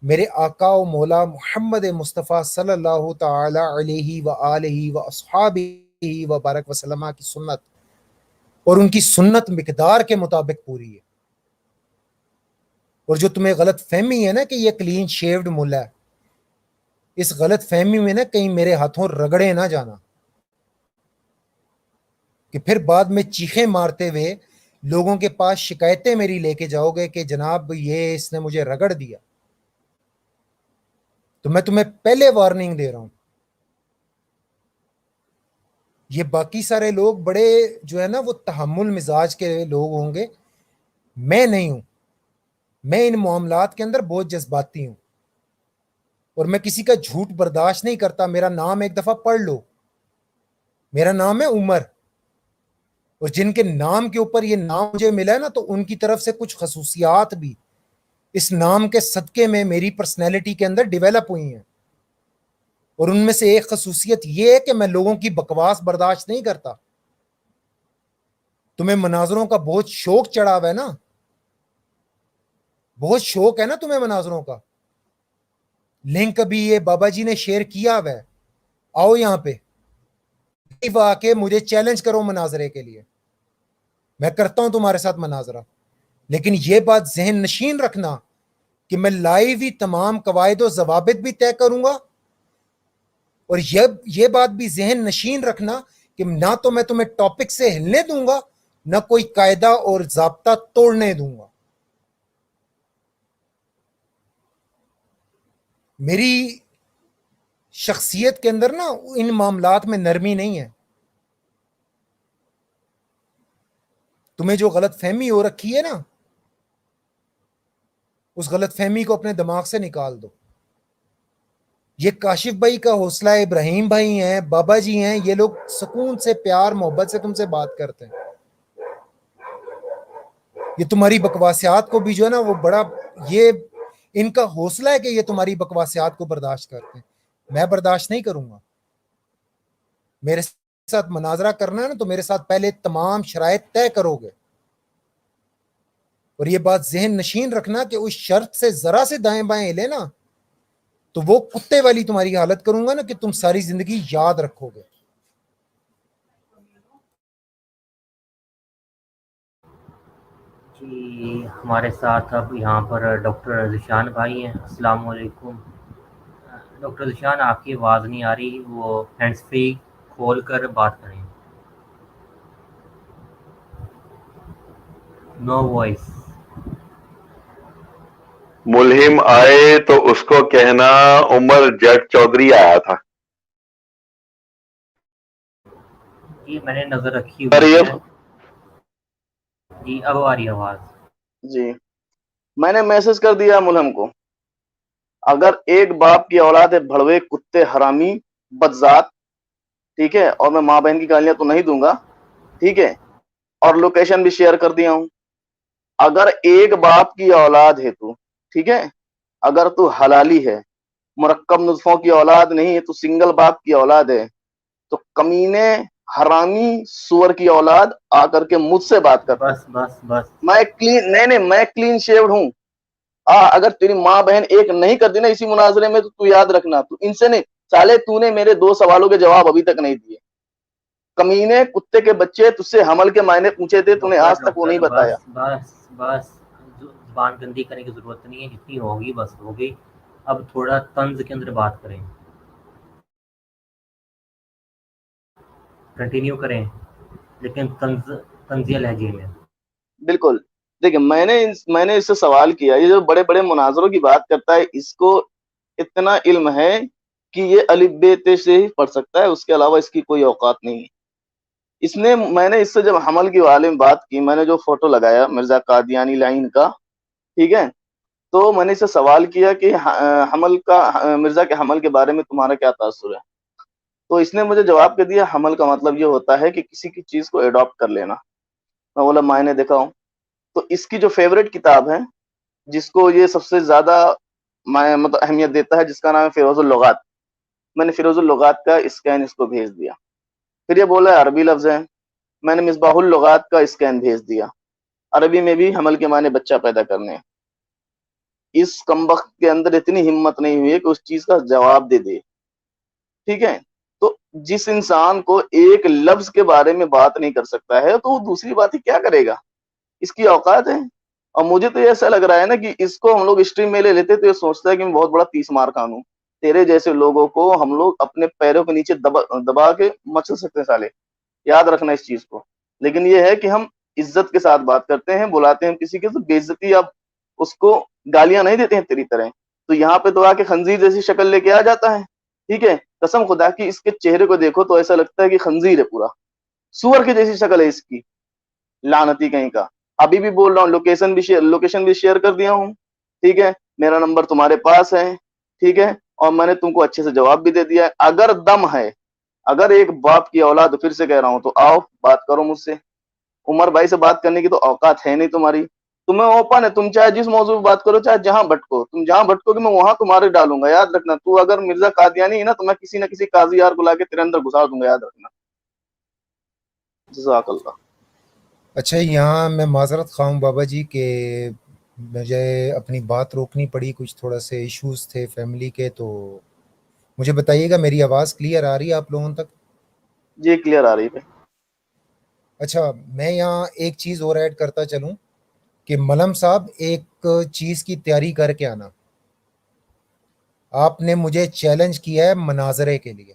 Speaker 6: میرے آقا و مولا محمد مصطفیٰ صلی اللہ تعالی علیہ وآلہ واصحابہ وبارک وسلم کی سنت، اور ان کی سنت مقدار کے مطابق پوری ہے. اور جو تمہیں غلط فہمی ہے نا کہ یہ کلین شیوڈ ملا ہے، اس غلط فہمی میں نا کہیں میرے ہاتھوں رگڑے نہ جانا کہ پھر بعد میں چیخیں مارتے ہوئے لوگوں کے پاس شکایتیں میری لے کے جاؤ گے کہ جناب یہ اس نے مجھے رگڑ دیا. تو میں تمہیں پہلے وارننگ دے رہا ہوں. یہ باقی سارے لوگ بڑے جو ہے نا وہ تحمل مزاج کے لوگ ہوں گے، میں نہیں ہوں. میں ان معاملات کے اندر بہت جذباتی ہوں اور میں کسی کا جھوٹ برداشت نہیں کرتا. میرا نام ایک دفعہ پڑھ لو، میرا نام ہے عمر، اور جن کے نام کے اوپر یہ نام مجھے ملا ہے نا تو ان کی طرف سے کچھ خصوصیات بھی اس نام کے صدقے میں میری پرسنالٹی کے اندر ڈیویلپ ہوئی ہیں. اور ان میں سے ایک خصوصیت یہ ہے کہ میں لوگوں کی بکواس برداشت نہیں کرتا. تمہیں مناظروں کا بہت شوق چڑھا ہوا ہے نا، بہت شوق ہے نا تمہیں مناظروں کا. لنک ابھی یہ بابا جی نے شیئر کیا ہوا ہے، آؤ یہاں پہ آ کے مجھے چیلنج کرو مناظرے کے لیے، میں کرتا ہوں تمہارے ساتھ مناظرہ. لیکن یہ بات ذہن نشین رکھنا کہ میں لائیو ہی تمام قواعد و ضوابط بھی طے کروں گا، اور یہ بات بھی ذہن نشین رکھنا کہ نہ تو میں تمہیں ٹاپک سے ہلنے دوں گا، نہ کوئی قاعدہ اور ضابطہ توڑنے دوں گا. میری شخصیت کے اندر نا ان معاملات میں نرمی نہیں ہے. تمہیں جو غلط فہمی ہو رکھی ہے نا اس غلط فہمی کو اپنے دماغ سے نکال دو. یہ کاشف بھائی کا حوصلہ ہے، ابراہیم بھائی ہیں، بابا جی ہیں، یہ لوگ سکون سے پیار محبت سے تم سے بات کرتے ہیں. یہ تمہاری بکواسیات کو بھی جو ہے نا وہ بڑا، یہ ان کا حوصلہ ہے کہ یہ تمہاری بکواسیات کو برداشت کرتے ہیں. میں برداشت نہیں کروں گا. میرے ساتھ مناظرہ کرنا ہے نا تو میرے ساتھ پہلے تمام شرائط طے کرو گے. اور یہ بات ذہن نشین رکھنا کہ اس شرط سے ذرا سے دائیں بائیں ہلے نا تو وہ کتے والی تمہاری حالت کروں گا نا کہ تم ساری زندگی یاد رکھو گے.
Speaker 1: جی ہمارے ساتھ اب یہاں پر ڈاکٹر ذیشان بھائی ہیں. السلام علیکم ڈاکٹر ذیشان، آپ کی آواز نہیں آ رہی، وہ ہینڈز فری کھول کر بات کریں. نو وائس.
Speaker 2: ملہم آئے تو اس کو کہنا عمر جٹ چودھری آیا تھا.
Speaker 1: جی میں نے نظر رکھی
Speaker 7: ارے
Speaker 1: ہوئی ہے. جی اب آ رہی آواز.
Speaker 7: جی میں نے میسج کر دیا ملہم کو، اگر ایک باپ کی اولاد ہے بھڑوے کتے حرامی بدذات، ٹھیک ہے، اور میں ماں بہن کی گالیاں تو نہیں دوں گا، ٹھیک ہے، اور لوکیشن بھی شیئر کر دیا ہوں. اگر ایک باپ کی اولاد ہے تو ٹھیک ہے، اگر تو حلالی ہے، مرکب نطفوں کی اولاد نہیں ہے، تو سنگل باپ کی اولاد ہے، تو کمینے حرامی سور کی اولاد آ کر کے مجھ سے بات کرتا ہے.
Speaker 1: بس بس بس.
Speaker 7: میں کلین نہیں میں کلین شیوڈ ہوں. اگر تیری ماں بہن ایک نہیں کرتی نا اسی مناظرے میں تو یاد رکھنا تو ان سے نہیں. سالے تو نے میرے 2 سوالوں کے جواب ابھی تک نہیں دیے. کمینے کتے کے بچے، تجھ سے حمل کے معنی پوچھے تھے، تو نے آج تک وہ نہیں
Speaker 1: ڈاکٹر
Speaker 7: بتایا.
Speaker 1: بس زبان گندی کرنے کی ضرورت نہیں ہے، جتنی ہوگی بس ہوگی. اب تھوڑا طنز کے اندر بات کریں. کنٹینیو کریں لیکن طنزیہ لہجے میں.
Speaker 7: بالکل. دیکھیں میں نے اس سے سوال کیا، یہ جو بڑے بڑے مناظروں کی بات کرتا ہے، اس کو اتنا علم ہے کہ یہ الف ب ت سے ہی پڑھ سکتا ہے، اس کے علاوہ اس کی کوئی اوقات نہیں ہے. میں نے اس سے جب حمل کے بارے میں بات کی، میں نے جو فوٹو لگایا مرزا قادیانی لائن کا، ٹھیک ہے، تو میں نے اس سے سوال کیا کہ مرزا کے حمل کے بارے میں تمہارا کیا تاثر ہے. تو اس نے مجھے جواب کے دیا، حمل کا مطلب یہ ہوتا ہے کہ کسی کی چیز کو ایڈاپٹ کر لینا. میں بولا معنی دیکھا ہوں. تو اس کی جو فیوریٹ کتاب ہے، جس کو یہ سب سے زیادہ مطلب اہمیت دیتا ہے، جس کا نام ہے فیروز اللغات، میں نے فیروز اللغات کا اسکین اس کو بھیج دیا. پھر یہ بولا عربی لفظ ہے، میں نے مصباح اللغات کا اسکین بھیج دیا. عربی میں بھی حمل کے معنی بچہ پیدا کرنے. اس کمبخت کے اندر اتنی ہمت نہیں ہوئی ہے کہ اس چیز کا جواب دے دے. ٹھیک ہے، تو جس انسان کو ایک لفظ کے بارے میں بات نہیں کر سکتا ہے تو وہ دوسری بات ہی کیا کرے گا. اس کی اوقات ہے. اور مجھے تو ایسا لگ رہا ہے نا کہ اس کو ہم لوگ اسٹریم میں لے لیتے تو یہ سوچتا ہے کہ میں بہت بڑا 30 مار خان ہوں. تیرے جیسے لوگوں کو ہم لوگ اپنے پیروں کے نیچے دبا کے مچل سکتے ہیں سالے. یاد رکھنا اس چیز کو. لیکن یہ ہے کہ ہم عزت کے ساتھ بات کرتے ہیں، بلاتے ہیں کسی کے تو بے عزتی، اب اس کو گالیاں نہیں دیتے ہیں تیری طرح. تو یہاں پہ تو آ کے خنزیر جیسی شکل لے کے آ جاتا ہے. ٹھیک ہے، قسم خدا کی اس کے چہرے کو دیکھو تو ایسا لگتا ہے کہ خنزیر ہے پورا، سور کی جیسی شکل ہے اس کی، لعنتی کہیں کا. ابھی بھی بول رہا ہوں، لوکیشن بھی شیئر کر دیا ہوں. ٹھیک ہے، میرا نمبر تمہارے پاس ہے. ٹھیک ہے، اور میں نے تم کو اچھے سے جواب بھی دے دیا ہے. اگر دم ہے، اگر ایک باپ کی اولاد، پھر سے کہہ رہا ہوں، تو آؤ بات کرو مجھ سے. عمر بھائی سے بات کرنے کی تو اوقات ہے نہیں تمہاری. تمہیں اوپن ہے، تم چاہے جس موضوع پہ بات کرو، چاہے جہاں بھٹکو، تم جہاں بھٹکو گے میں وہاں تمہارے ڈالوں گا. یاد رکھنا، تو اگر مرزا قادیانی ہے نا تو میں کسی نہ کسی قاضی یار کو لا کے تیرے اندر گھسا دوں گا. یاد رکھنا. جزاک اللہ.
Speaker 6: اچھا، یہاں میں معذرت خواہ ہوں بابا جی کہ مجھے اپنی بات روکنی پڑی، کچھ تھوڑا سے ایشوز تھے فیملی کے. تو مجھے بتائیے گا میری آواز کلیئر آ رہی ہے آپ لوگوں تک؟
Speaker 7: جی کلیئر آ رہی ہے.
Speaker 6: اچھا، میں یہاں ایک چیز اور ایڈ کرتا چلوں کہ ملم صاحب ایک چیز کی تیاری کر کے آنا. آپ نے مجھے چیلنج کیا ہے مناظرے کے لیے.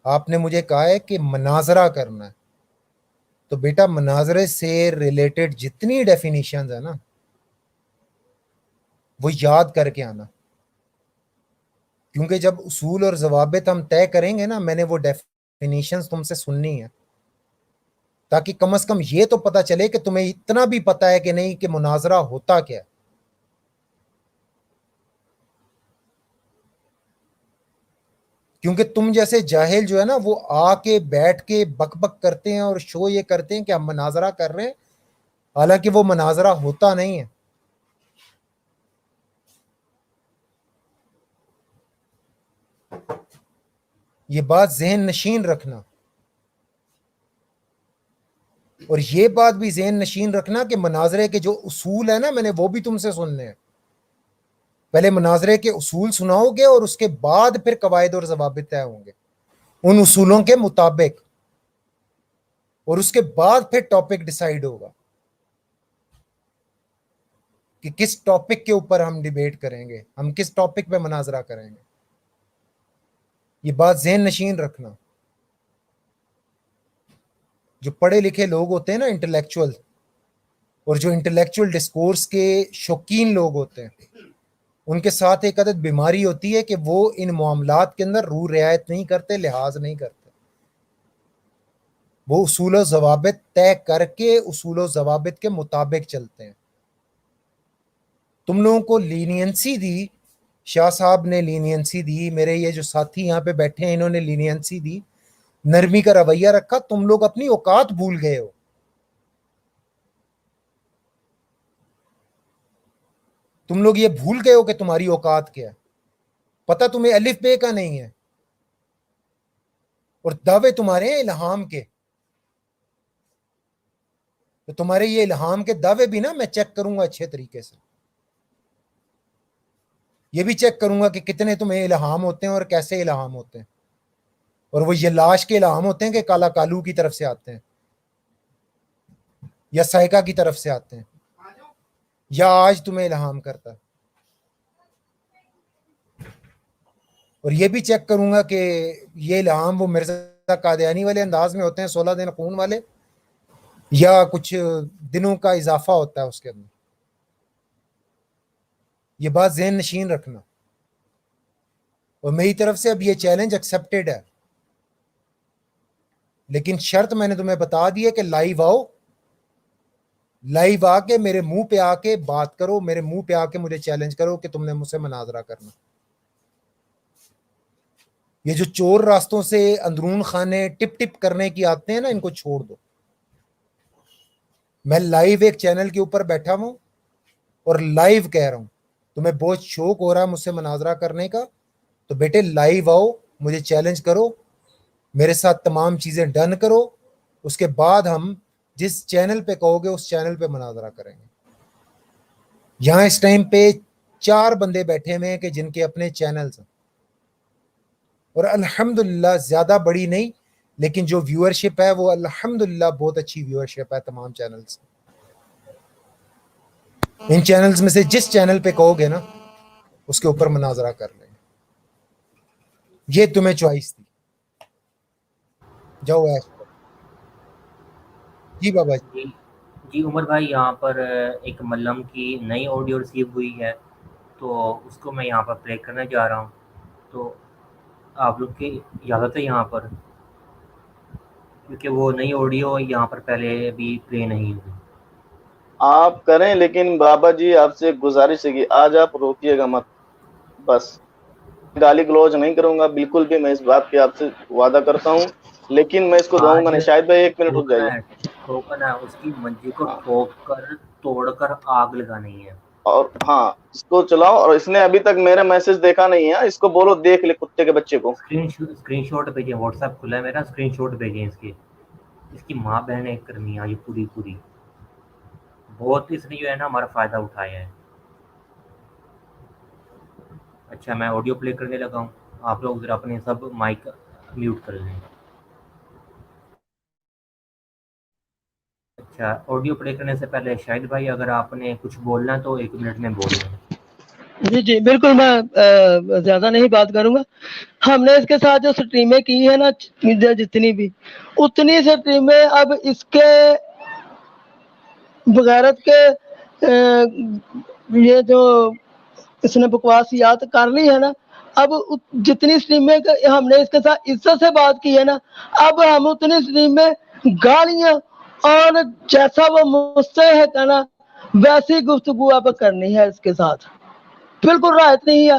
Speaker 6: آپ نے مجھے کہا ہے کہ مناظرہ کرنا ہے. تو بیٹا مناظرے سے ریلیٹڈ جتنی ڈیفینیشنز ہیں نا وہ یاد کر کے آنا، کیونکہ جب اصول اور ضوابط ہم طے کریں گے نا، میں نے وہ ڈیفینیشنز تم سے سننی ہے، تاکہ کم از کم یہ تو پتہ چلے کہ تمہیں اتنا بھی پتہ ہے کہ نہیں کہ مناظرہ ہوتا کیا ہے. کیونکہ تم جیسے جاہل جو ہے نا وہ آ کے بیٹھ کے بک بک کرتے ہیں اور شو یہ کرتے ہیں کہ ہم مناظرہ کر رہے ہیں، حالانکہ وہ مناظرہ ہوتا نہیں ہے. یہ بات ذہن نشین رکھنا، اور یہ بات بھی ذہن نشین رکھنا کہ مناظرے کے جو اصول ہیں نا میں نے وہ بھی تم سے سننے ہیں. پہلے مناظرے کے اصول سناؤ گے اور اس کے بعد پھر قواعد اور ضوابط طے ہوں گے ان اصولوں کے مطابق، اور اس کے بعد پھر ٹاپک ڈیسائیڈ ہوگا کہ کس ٹاپک کے اوپر ہم ڈیبیٹ کریں گے، ہم کس ٹاپک پہ مناظرہ کریں گے. یہ بات ذہن نشین رکھنا. جو پڑھے لکھے لوگ ہوتے ہیں نا انٹلیکچوئل، اور جو انٹلیکچوئل ڈسکورس کے شوقین لوگ ہوتے ہیں، ان کے ساتھ ایک عدد بیماری ہوتی ہے کہ وہ ان معاملات کے اندر رو رعایت نہیں کرتے، لحاظ نہیں کرتے. وہ اصول و ضوابط طے کر کے اصول و ضوابط کے مطابق چلتے ہیں. تم لوگوں کو لینینسی دی، شاہ صاحب نے لینینسی دی، میرے یہ جو ساتھی یہاں پہ بیٹھے ہیں انہوں نے لینینسی دی، نرمی کا رویہ رکھا. تم لوگ اپنی اوقات بھول گئے ہو. تم لوگ یہ بھول گئے ہو کہ تمہاری اوقات کیا ہے. پتہ تمہیں الف بے کا نہیں ہے، اور دعوے تمہارے ہیں الہام کے. تو تمہارے یہ الہام کے دعوے بھی نا میں چیک کروں گا اچھے طریقے سے. یہ بھی چیک کروں گا کہ کتنے تمہیں الہام ہوتے ہیں اور کیسے الہام ہوتے ہیں، اور وہ یہ لاش کے الہام ہوتے ہیں کہ کالا کالو کی طرف سے آتے ہیں، یا سائیکا کی طرف سے آتے ہیں، یا آج تمہیں الہام کرتا ہے. اور یہ بھی چیک کروں گا کہ یہ الہام وہ مرزا قادیانی والے انداز میں ہوتے ہیں 16 دن خون والے، یا کچھ دنوں کا اضافہ ہوتا ہے اس کے اندر. یہ بات ذہن نشین رکھنا. اور میری طرف سے اب یہ چیلنج ایکسیپٹیڈ ہے، لیکن شرط میں نے تمہیں بتا دی ہے کہ لائیو آؤ، لائیو آ کے میرے منہ پہ آ کے بات کرو، میرے منہ پہ آ کے مجھے چیلنج کرو کہ تم نے مجھ سے مناظرہ کرنا. یہ جو چور راستوں سے اندرون خانے ٹپ ٹپ کرنے کی آتے ہیں نا، ان کو چھوڑ دو. میں لائیو ایک چینل کے اوپر بیٹھا ہوں اور لائیو کہہ رہا ہوں. تمہیں بہت شوق ہو رہا ہے مجھ سے مناظرہ کرنے کا، تو بیٹے لائیو آؤ، مجھے چیلنج کرو، میرے ساتھ تمام چیزیں ڈن کرو. اس کے بعد ہم جس چینل پہ کہو گے اس چینل پہ مناظرہ کریں گے. یہاں اس ٹائم پہ 4 بندے بیٹھے ہوئے ہیں کہ جن کے اپنے چینلز ہیں، اور الحمدللہ زیادہ بڑی نہیں، لیکن جو ویورشپ ہے وہ الحمدللہ بہت اچھی ویورشپ ہے تمام چینلز. ان چینلز میں سے جس چینل پہ کہو گے نا اس کے اوپر مناظرہ کر لیں گے. یہ تمہیں چوائس تھی. جاؤ ایش کرو. جی بابا جی.
Speaker 1: جی عمر بھائی، یہاں پر ایک ملم کی نئی آڈیو ریسیو ہوئی ہے، تو اس کو میں یہاں پر پلے کرنے جا رہا ہوں. تو آپ لوگ کی اجازت ہے یہاں پر، کیونکہ وہ نئی آڈیو یہاں پر پہلے بھی پلے نہیں ہوئی.
Speaker 7: آپ کریں، لیکن بابا جی آپ سے گزارش ہے کہ آج آپ روکیے گا مت. بس گالی گلوچ نہیں کروں گا بالکل بھی، میں اس بات پہ آپ سے وعدہ کرتا ہوں. لیکن میں اس کو دوں گا نہیں. شاید بھائی 1 منٹ رک جائیے.
Speaker 1: ٹھوکنا ہے اس کی منجی کو
Speaker 7: ہاں،
Speaker 1: ٹھوک کر توڑ کر آگ لگانی ہے.
Speaker 7: اور ہاں اس کو چلاؤ. اور اس نے ابھی تک میرا میسج دیکھا نہیں ہے، اس کو بولو دیکھ لے کتے کے بچے کو.
Speaker 1: اسکرین شاٹ بھیجیں، واٹس ایپ کھلا ہے میرا، اسکرین شاٹ بھیجیں اس کی ماں بہنیں کرنی ہے یہ پوری. بہت اس نے جو ہے نا ہمارا فائدہ اٹھایا ہے. اچھا میں آڈیو پلے کرنے لگا ہوں، آپ لوگ ذرا اپنے سب مائک میوٹ کر لیں. اچھا آڈیو پلے کرنے سے پہلے شاہد بھائی اگر آپ نے کچھ بولنا ہے تو 1 منٹ میں بول لیں.
Speaker 4: جی بالکل، میں زیادہ نہیں بات کروں گا. ہم نے اس کے ساتھ جو سٹریمیں کی ہیں نا جتنی بھی، اتنی سٹریمیں اب اس کے بغیرت کے یہ جو اس نے بکواسیات کر لی ہے نا، اب جتنی سٹریمیں ہم نے اس کے ساتھ عزت سے بات کی ہے نا، اب ہم اتنی سٹریمیں گالیاں اور جیسا وہ مجھ سے ہے کہنا ویسی گفتگو اب کرنی ہے اس کے ساتھ. بالکل رائت نہیں ہے.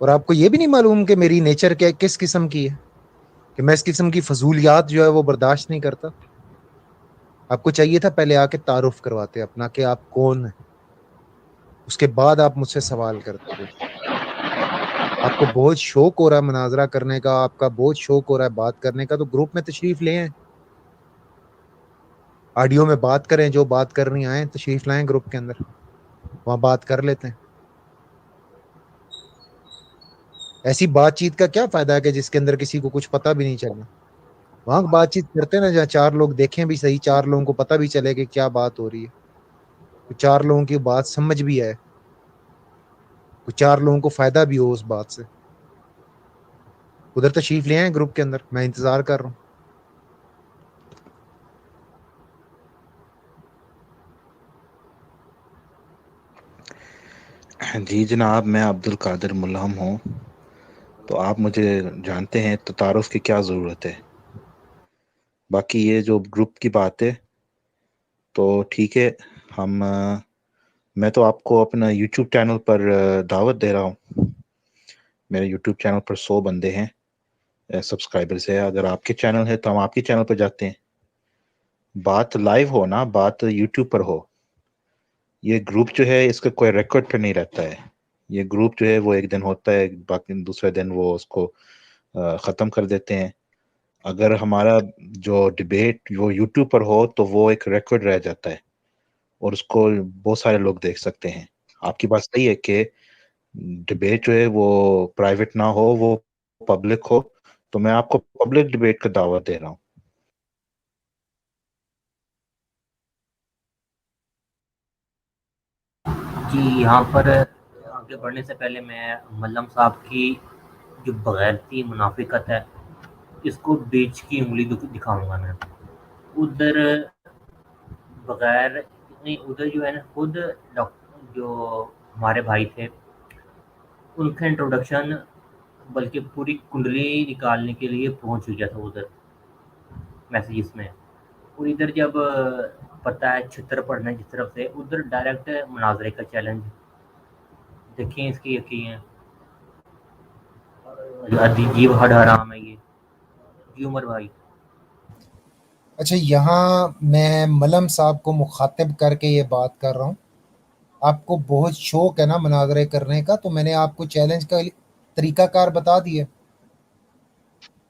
Speaker 6: اور آپ کو یہ بھی نہیں معلوم کہ میری نیچر کیا کس قسم کی ہے کہ میں اس قسم کی فضولیات جو ہے وہ برداشت نہیں کرتا. آپ کو چاہیے تھا پہلے آ کے تعارف کرواتے اپنا کہ آپ کون ہیں, اس کے بعد آپ مجھ سے سوال کرتے. آپ کو بہت شوق ہو رہا ہے مناظرہ کرنے کا, آپ کا بہت شوق ہو رہا ہے بات کرنے کا, تو گروپ میں تشریف لے آئیں, آڈیو میں بات کریں, جو بات کرنی آئیں تشریف لائیں گروپ کے اندر, وہاں بات کر لیتے ہیں. ایسی بات چیت کا کیا فائدہ ہے کہ جس کے اندر کسی کو کچھ پتہ بھی نہیں چلنا. وہاں بات چیت کرتے ہیں نا جہاں چار لوگ دیکھیں بھی صحیح, چار لوگوں کو پتہ بھی چلے کہ کیا بات ہو رہی ہے, تو چار لوگوں کی بات سمجھ بھی آئے, تو چار لوگوں کو فائدہ بھی ہو اس بات سے. ادھر تشریف لے آئیں گروپ کے اندر, میں انتظار کر رہا ہوں.
Speaker 5: جی جناب, میں عبد القادر ملہم ہوں. تو آپ مجھے جانتے ہیں, تو تعارف کی کیا ضرورت ہے. باقی یہ جو گروپ کی بات ہے تو ٹھیک ہے, میں تو آپ کو اپنا یوٹیوب چینل پر دعوت دے رہا ہوں. میرے یوٹیوب چینل پر 100 بندے ہیں, سبسکرائبرز ہے. اگر آپ کے چینل ہے تو ہم آپ کے چینل پر جاتے ہیں. بات لائیو ہو نا, بات یوٹیوب پر ہو. یہ گروپ جو ہے اس کا کوئی ریکارڈ پہ نہیں رہتا ہے. یہ گروپ جو ہے وہ ایک دن ہوتا ہے, باقی دوسرے دن وہ اس کو ختم کر دیتے ہیں. اگر ہمارا جو ڈبیٹ وہ یوٹیوب پر ہو تو وہ ایک ریکارڈ رہ جاتا ہے, اور اس کو بہت سارے لوگ دیکھ سکتے ہیں. آپ کی بات صحیح ہے کہ ڈبیٹ جو ہے وہ پرائیویٹ نہ ہو, وہ پبلک ہو. تو میں آپ کو پبلک ڈبیٹ کا دعوت دے رہا ہوں.
Speaker 1: جی, یہاں پر آگے بڑھنے سے پہلے میں ملم صاحب کی جو بغیرتی منافقت ہے اس کو بیچ کی انگلی دکھاؤں گا میں. ادھر بغیر ادھر جو ہے نا, خود جو ہمارے بھائی تھے ان کا انٹروڈکشن بلکہ پوری کنڈلی نکالنے کے لیے پہنچ گیا تھا ادھر میسیجز میں. اور ادھر جب پتہ ہے چھتر پڑنا جس طرف سے, ادھر ڈائریکٹ مناظرے کا چیلنج. دیکھیں اس کی یقین عجیب ہڈ حرام ہے یہ. جی عمر بھائی.
Speaker 6: اچھا, یہاں میں ملم صاحب کو مخاطب کر کے یہ بات کر رہا ہوں. آپ کو بہت شوق ہے نا مناظرے کرنے کا, تو میں نے آپ کو چیلنج کا طریقہ کار بتا دیا.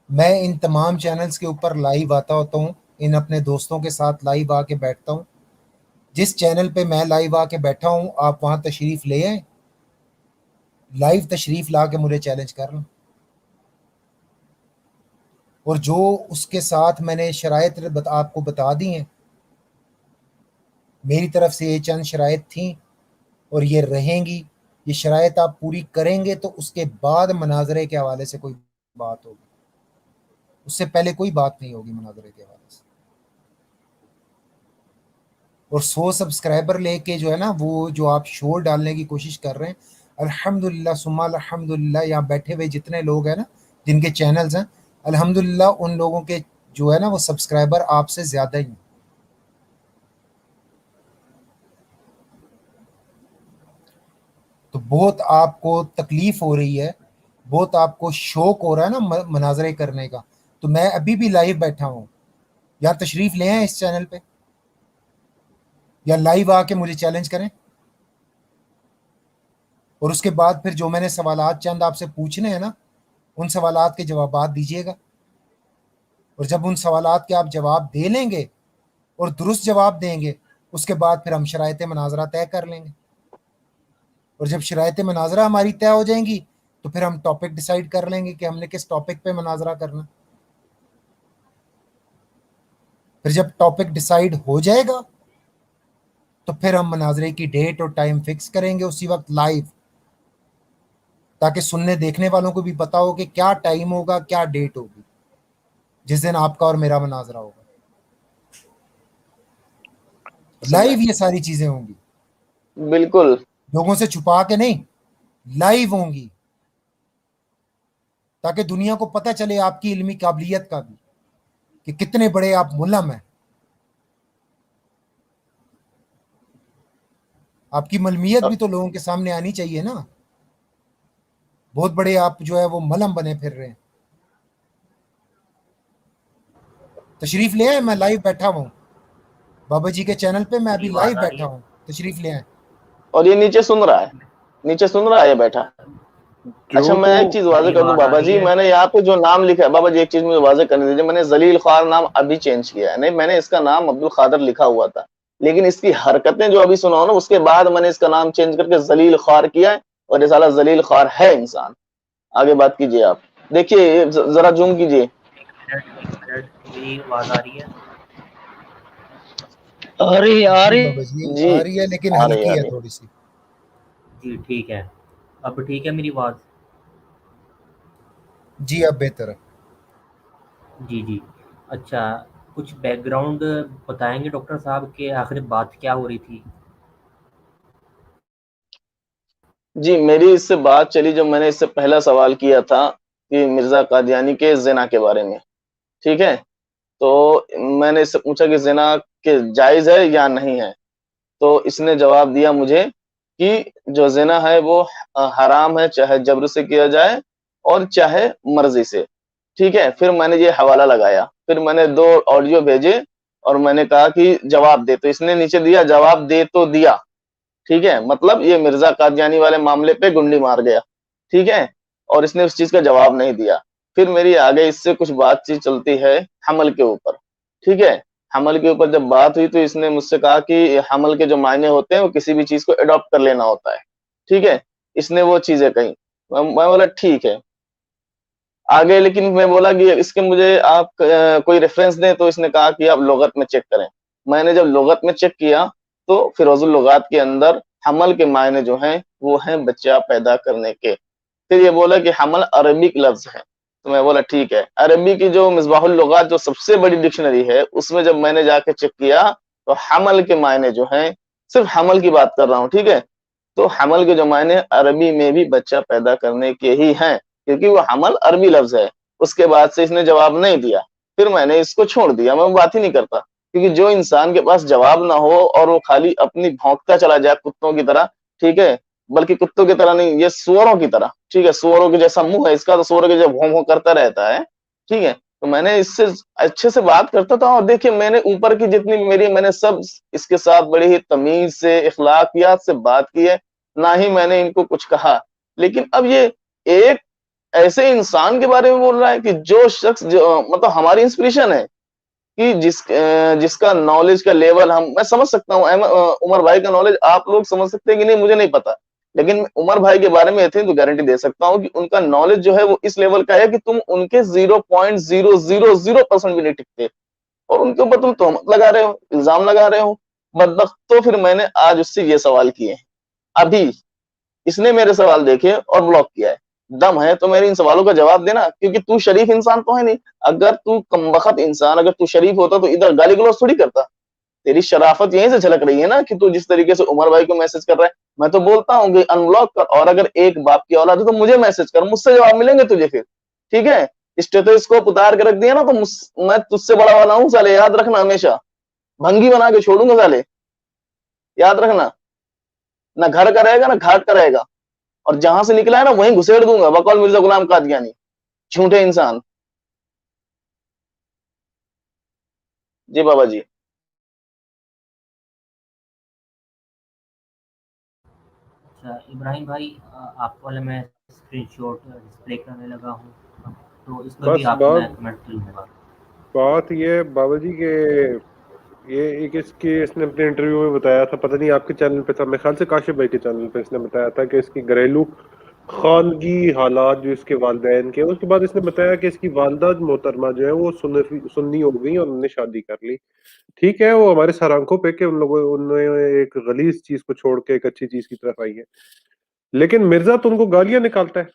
Speaker 6: میں ان تمام چینلز کے اوپر لائیو آتا ہوتا ہوں, ان اپنے دوستوں کے ساتھ لائیو آ کے بیٹھتا ہوں. جس چینل پہ میں لائیو آ کے بیٹھا ہوں آپ وہاں تشریف لے آئیں, لائیو تشریف لا کے مجھے چیلنج کر لیں. اور جو اس کے ساتھ میں نے شرائط آپ کو بتا دی ہیں, میری طرف سے یہ چند شرائط تھیں اور یہ رہیں گی. یہ شرائط آپ پوری کریں گے تو اس کے بعد مناظرے کے حوالے سے کوئی بات ہوگی, اس سے پہلے کوئی بات نہیں ہوگی مناظرے کے حوالے سے. اور 100 سبسکرائبر لے کے جو ہے نا, وہ جو آپ شور ڈالنے کی کوشش کر رہے ہیں, الحمدللہ ثم الحمدللہ, یہاں بیٹھے ہوئے جتنے لوگ ہیں نا جن کے چینلز ہیں, الحمدللہ ان لوگوں کے جو ہے نا وہ سبسکرائبر آپ سے زیادہ ہی ہیں. تو بہت آپ کو تکلیف ہو رہی ہے, بہت آپ کو شوق ہو رہا ہے نا مناظرے کرنے کا, تو میں ابھی بھی لائیو بیٹھا ہوں. یا تشریف لے آئیں اس چینل پہ, یا لائیو آ کے مجھے چیلنج کریں. اور اس کے بعد پھر جو میں نے سوالات چند آپ سے پوچھنے ہیں نا, ان سوالات کے جوابات دیجیے گا. اور جب ان سوالات کے آپ جواب دے لیں گے اور درست جواب دیں گے, اس کے بعد پھر ہم شرائط مناظرہ طے کر لیں گے. اور جب شرائط مناظرہ ہماری طے ہو جائیں گی تو پھر ہم ٹاپک ڈیسائیڈ کر لیں گے کہ ہم نے کس ٹاپک پہ مناظرہ کرنا. پھر جب ٹاپک ڈیسائیڈ ہو جائے گا تو پھر ہم مناظرے کی ڈیٹ اور ٹائم فکس کریں گے اسی وقت لائیو, تاکہ سننے دیکھنے والوں کو بھی پتا ہو کہ کیا ٹائم ہوگا, کیا ڈیٹ ہوگی جس دن آپ کا اور میرا مناظرہ ہوگا. لائیو یہ ساری چیزیں ہوں گی,
Speaker 7: بالکل.
Speaker 6: لوگوں سے چھپا کے نہیں, لائیو ہوں گی, تاکہ دنیا کو پتہ چلے آپ کی علمی قابلیت کا بھی کہ کتنے بڑے آپ ملم ہیں. آپ کی ملمیت بھی تو لوگوں کے سامنے آنی چاہیے نا. بہت بڑے آپ جو ہے وہ ملم بنے پھر رہے ہیں. تشریف لے آئے, میں لائیو بیٹھا ہوں بابا جی کے چینل پہ, میں ابھی
Speaker 1: میری
Speaker 6: لائیو
Speaker 1: آواز آ رہی
Speaker 6: بیٹھا
Speaker 1: ہے؟
Speaker 6: ہوں, تشریف لے آئے.
Speaker 7: اور یہ نیچے سن رہا ہے, نیچے سن رہا ہے یہ بیٹھا. اچھا
Speaker 3: جو
Speaker 7: میں
Speaker 3: تو
Speaker 7: ایک چیز واضح
Speaker 1: میری
Speaker 7: کر دوں
Speaker 1: آواز آ
Speaker 7: بابا
Speaker 1: رہی
Speaker 7: جی,
Speaker 1: ہے؟
Speaker 7: میں نے یہاں پہ جو نام لکھا ہے, بابا جی ایک چیز مجھے واضح کرنے دیجیے, میں نے ذلیل خوار نام ابھی چینج کیا ہے, نہیں میں نے اس کا نام عبد القادر لکھا ہوا تھا, لیکن اس کی حرکتیں جو ابھی سنا ہو نا, اس کے بعد میں نے اس کا نام چینج کر کے ذلیل خوار کیا ہے, اور یہ سارا ذلیل خوار ہے انسان. آگے بات کیجیے آپ, دیکھیے ذرا زوم کیجیے.
Speaker 1: ایک منٹ, میری آواز آ رہی ہے؟
Speaker 4: آ
Speaker 6: جی
Speaker 4: رہی
Speaker 6: بابا جی
Speaker 7: جی
Speaker 6: آ رہی ہے, لیکن
Speaker 7: آ رہی
Speaker 6: ہلکی ہے
Speaker 7: رہی
Speaker 6: تھوڑی سی.
Speaker 1: جی ٹھیک ہے, اب ٹھیک ہے میری آواز؟
Speaker 6: جی اب بہتر ہے.
Speaker 1: جی جی. اچھا, کچھ بیک گراؤنڈ بتائیں گے ڈاکٹر صاحب کہ آخر بات کیا ہو رہی تھی؟
Speaker 7: جی میری اس سے بات چلی جب میں نے اس سے پہلا سوال کیا تھا کہ مرزا قادیانی کے زنا کے بارے میں, ٹھیک ہے, تو میں نے اس سے پوچھا کہ زنا کے جائز ہے یا نہیں ہے, تو اس نے جواب دیا مجھے کہ جو زنا ہے وہ حرام ہے, چاہے جبر سے کیا جائے اور چاہے مرضی سے, ٹھیک ہے. پھر میں نے یہ حوالہ لگایا, پھر میں نے 2 آڈیو بھیجے اور میں نے کہا کہ جواب دے, تو اس نے نیچے دیا جواب دے تو دیا, ٹھیک ہے, مطلب یہ مرزا قادیانی والے معاملے پہ گنڈی مار گیا, ٹھیک ہے, اور اس نے اس چیز کا جواب نہیں دیا. پھر میری آگے اس سے کچھ بات چیت چلتی ہے حمل کے اوپر, ٹھیک ہے. حمل کے اوپر جب بات ہوئی تو اس نے مجھ سے کہا کہ حمل کے جو معنی ہوتے ہیں وہ کسی بھی چیز کو اڈاپٹ کر لینا ہوتا ہے, ٹھیک ہے, اس نے وہ چیزیں کہیں. میں بولا ٹھیک ہے. آگے لیکن میں بولا کہ اس کے مجھے آپ کوئی ریفرنس دیں, تو اس نے کہا کہ آپ لغت میں چیک کریں. میں نے جب لغت میں چیک کیا تو فیروز اللغات کے اندر حمل کے معنی جو ہیں وہ ہیں بچہ پیدا کرنے کے. پھر یہ بولا کہ حمل عربک لفظ ہے, تو میں بولا ٹھیک ہے. عربی کی جو مصباح اللغات جو سب سے بڑی ڈکشنری ہے, اس میں جب میں نے جا کے چیک کیا تو حمل کے معنی جو ہیں, صرف حمل کی بات کر رہا ہوں, ٹھیک ہے, تو حمل کے جو معنی عربی میں بھی بچہ پیدا کرنے کے ہی ہیں, کیونکہ وہ حمل عربی لفظ ہے. اس کے بعد سے اس نے جواب نہیں دیا, پھر میں نے اس کو چھوڑ دیا, میں بات ہی نہیں کرتا, کیونکہ جو انسان کے پاس جواب نہ ہو اور وہ خالی اپنی بھونکتا چلا جائے کتوں کی طرح, ٹھیک ہے, بلکہ کتوں کی طرح نہیں, یہ سوروں کی طرح, ٹھیک ہے, سوروں کے جیسا منہ ہے اس کا, تو سوروں کے جو بھوں بھوں کرتا رہتا ہے, ٹھیک ہے, تو میں نے اس سے اچھے سے بات کرتا تھا. اور دیکھیے میں نے اوپر کی جتنی میری, میں نے سب اس کے ساتھ بڑی ہی تمیز سے اخلاقیات سے بات کی ہے, نہ ہی میں نے ان کو کچھ کہا. لیکن اب یہ ایک ایسے انسان کے بارے میں بول رہا ہے کہ جو شخص جو مطلب ہماری انسپریشن ہے, کہ جس کا نالج کا لیول میں سمجھ سکتا ہوں. عمر بھائی کا نالج آپ لوگ سمجھ سکتے ہیں کہ نہیں مجھے نہیں پتا, لیکن عمر بھائی کے بارے میں اتنی تو گارنٹی دے سکتا ہوں کہ ان کا نالج جو ہے وہ اس لیول کا ہے کہ تم ان کے 0.000% بھی نہیں ٹکتے, اور ان کے اوپر تم تہمت لگا رہے ہو, الزام لگا رہے ہو, بدبخت. تو پھر میں نے آج اس سے یہ سوال کیے ہیں, ابھی اس نے میرے سوال دیکھے اور بلاک کیا ہے. دم ہے تو میرے ان سوالوں کا جواب دینا, کیونکہ تو شریف انسان تو ہے نہیں. اگر تو کمبخت انسان, اگر تو شریف ہوتا تو ادھر گالی گلوچ تھوڑی کرتا. تیری شرافت یہیں سے جھلک رہی ہے نا, کہ تو جس طریقے سے عمر بھائی کو میسج کر رہا ہے. میں تو بولتا ہوں کہ ان بلاک کر, اور اگر ایک باپ کی اولاد ہے تو مجھے میسج کر, مجھ سے جواب ملیں گے تجھے پھر, ٹھیک ہے. اسٹیٹوسکوپ اتار کے رکھ دیا نا, تو میں تجھ سے بڑا والا ہوں سالے, یاد رکھنا ہمیشہ. بھنگی بنا کے چھوڑوں گا سالے, یاد رکھنا. نہ گھر کا رہے گا نہ گھاٹ کا رہے گا, اور جہاں سے نکلا ہے نا وہیں گھسیڑ دوں گا, بقول مرزا غلام قادیانی, جھوٹے انسان. جی بابا جی.
Speaker 1: اچھا ابراہیم بھائی, آپ والے میں اسکرین شاٹ ڈسپلے کرنے لگا ہوں, تو اس پر بھی
Speaker 3: بس
Speaker 1: آپ کو میں کمنٹ لوں گا.
Speaker 3: بات یہ ہے بابا جی کہ یہ ایک اس نے اپنے انٹرویو میں بتایا تھا, پتہ نہیں آپ کے چینل پہ تھا, میرے خیال سے کاشف بھائی کے چینل پہ اس نے بتایا تھا کہ اس کی گھریلو خانگی حالات جو اس کے والدین کے, اس کے بعد اس نے بتایا کہ اس کی والدہ محترمہ جو ہے وہ سنی ہو گئی اور انہوں نے شادی کر لی. ٹھیک ہے, وہ ہمارے سر آنکھوں پہ کہ انہوں نے ایک غلیظ چیز کو چھوڑ کے ایک اچھی چیز کی طرف آئی ہے. لیکن مرزا تو ان کو گالیاں نکالتا ہے.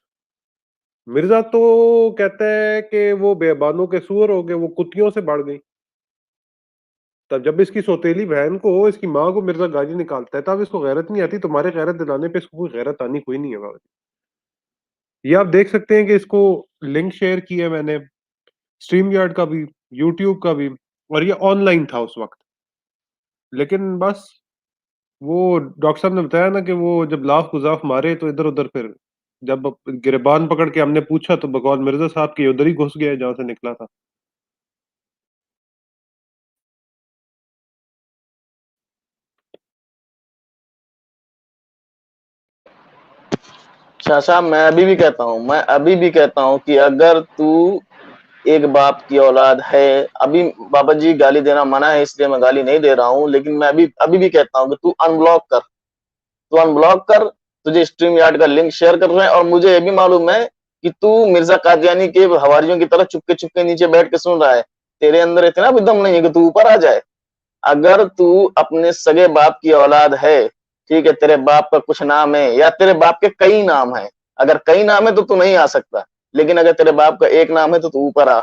Speaker 3: مرزا تو کہتا ہے کہ وہ بیابانوں کے سور ہو گئے, وہ کتیوں سے بڑھ گئی. تب جب اس کی سوتیلی بہن کو, اس کی ماں کو مرزا گالی نکالتا ہے, تب اس کو غیرت نہیں آتی. تمہارے غیرت دلانے پہ اس کو کوئی غیرت آنی کوئی نہیں ہے بابا جی. یہ آپ دیکھ سکتے ہیں کہ اس کو لنک شیئر کیا میں نے, اسٹریم یارڈ کا بھی, یوٹیوب کا بھی, اور یہ آن لائن تھا اس وقت. لیکن بس وہ ڈاکٹر صاحب نے بتایا نا کہ وہ جب لاف گزاف مارے تو ادھر ادھر پھر جب گریبان پکڑ کے ہم نے پوچھا تو بقول مرزا صاحب کی ادھر ہی گھس گیا جہاں سے نکلا تھا.
Speaker 7: چاچا میں ابھی بھی کہتا ہوں کہ اگر تو ایک باپ کی اولاد ہے، ابھی بابا جی گالی دینا منع ہے اس لیے میں گالی نہیں دے رہا ہوں، لیکن میں ابھی بھی کہتا ہوں کہ تو ان بلاک کر. تجھے اسٹریم یارڈ کا لنک شیئر کر رہے ہیں، اور مجھے یہ بھی معلوم ہے کہ تو مرزا قادیانی کے حواریوں کی طرح چپکے چپکے نیچے بیٹھ کے سن رہا ہے. تیرے اندر اتنا بھی دم نہیں ہے کہ تو اوپر آ جائے. اگر تو اپنے سگے باپ کی اولاد ہے، ٹھیک ہے، تیرے باپ کا کچھ نام ہے یا تیرے باپ کے کئی نام ہیں، اگر کئی نام ہے تو نہیں آ سکتا، لیکن اگر تیرے باپ کا ایک نام ہے تو اوپر آ.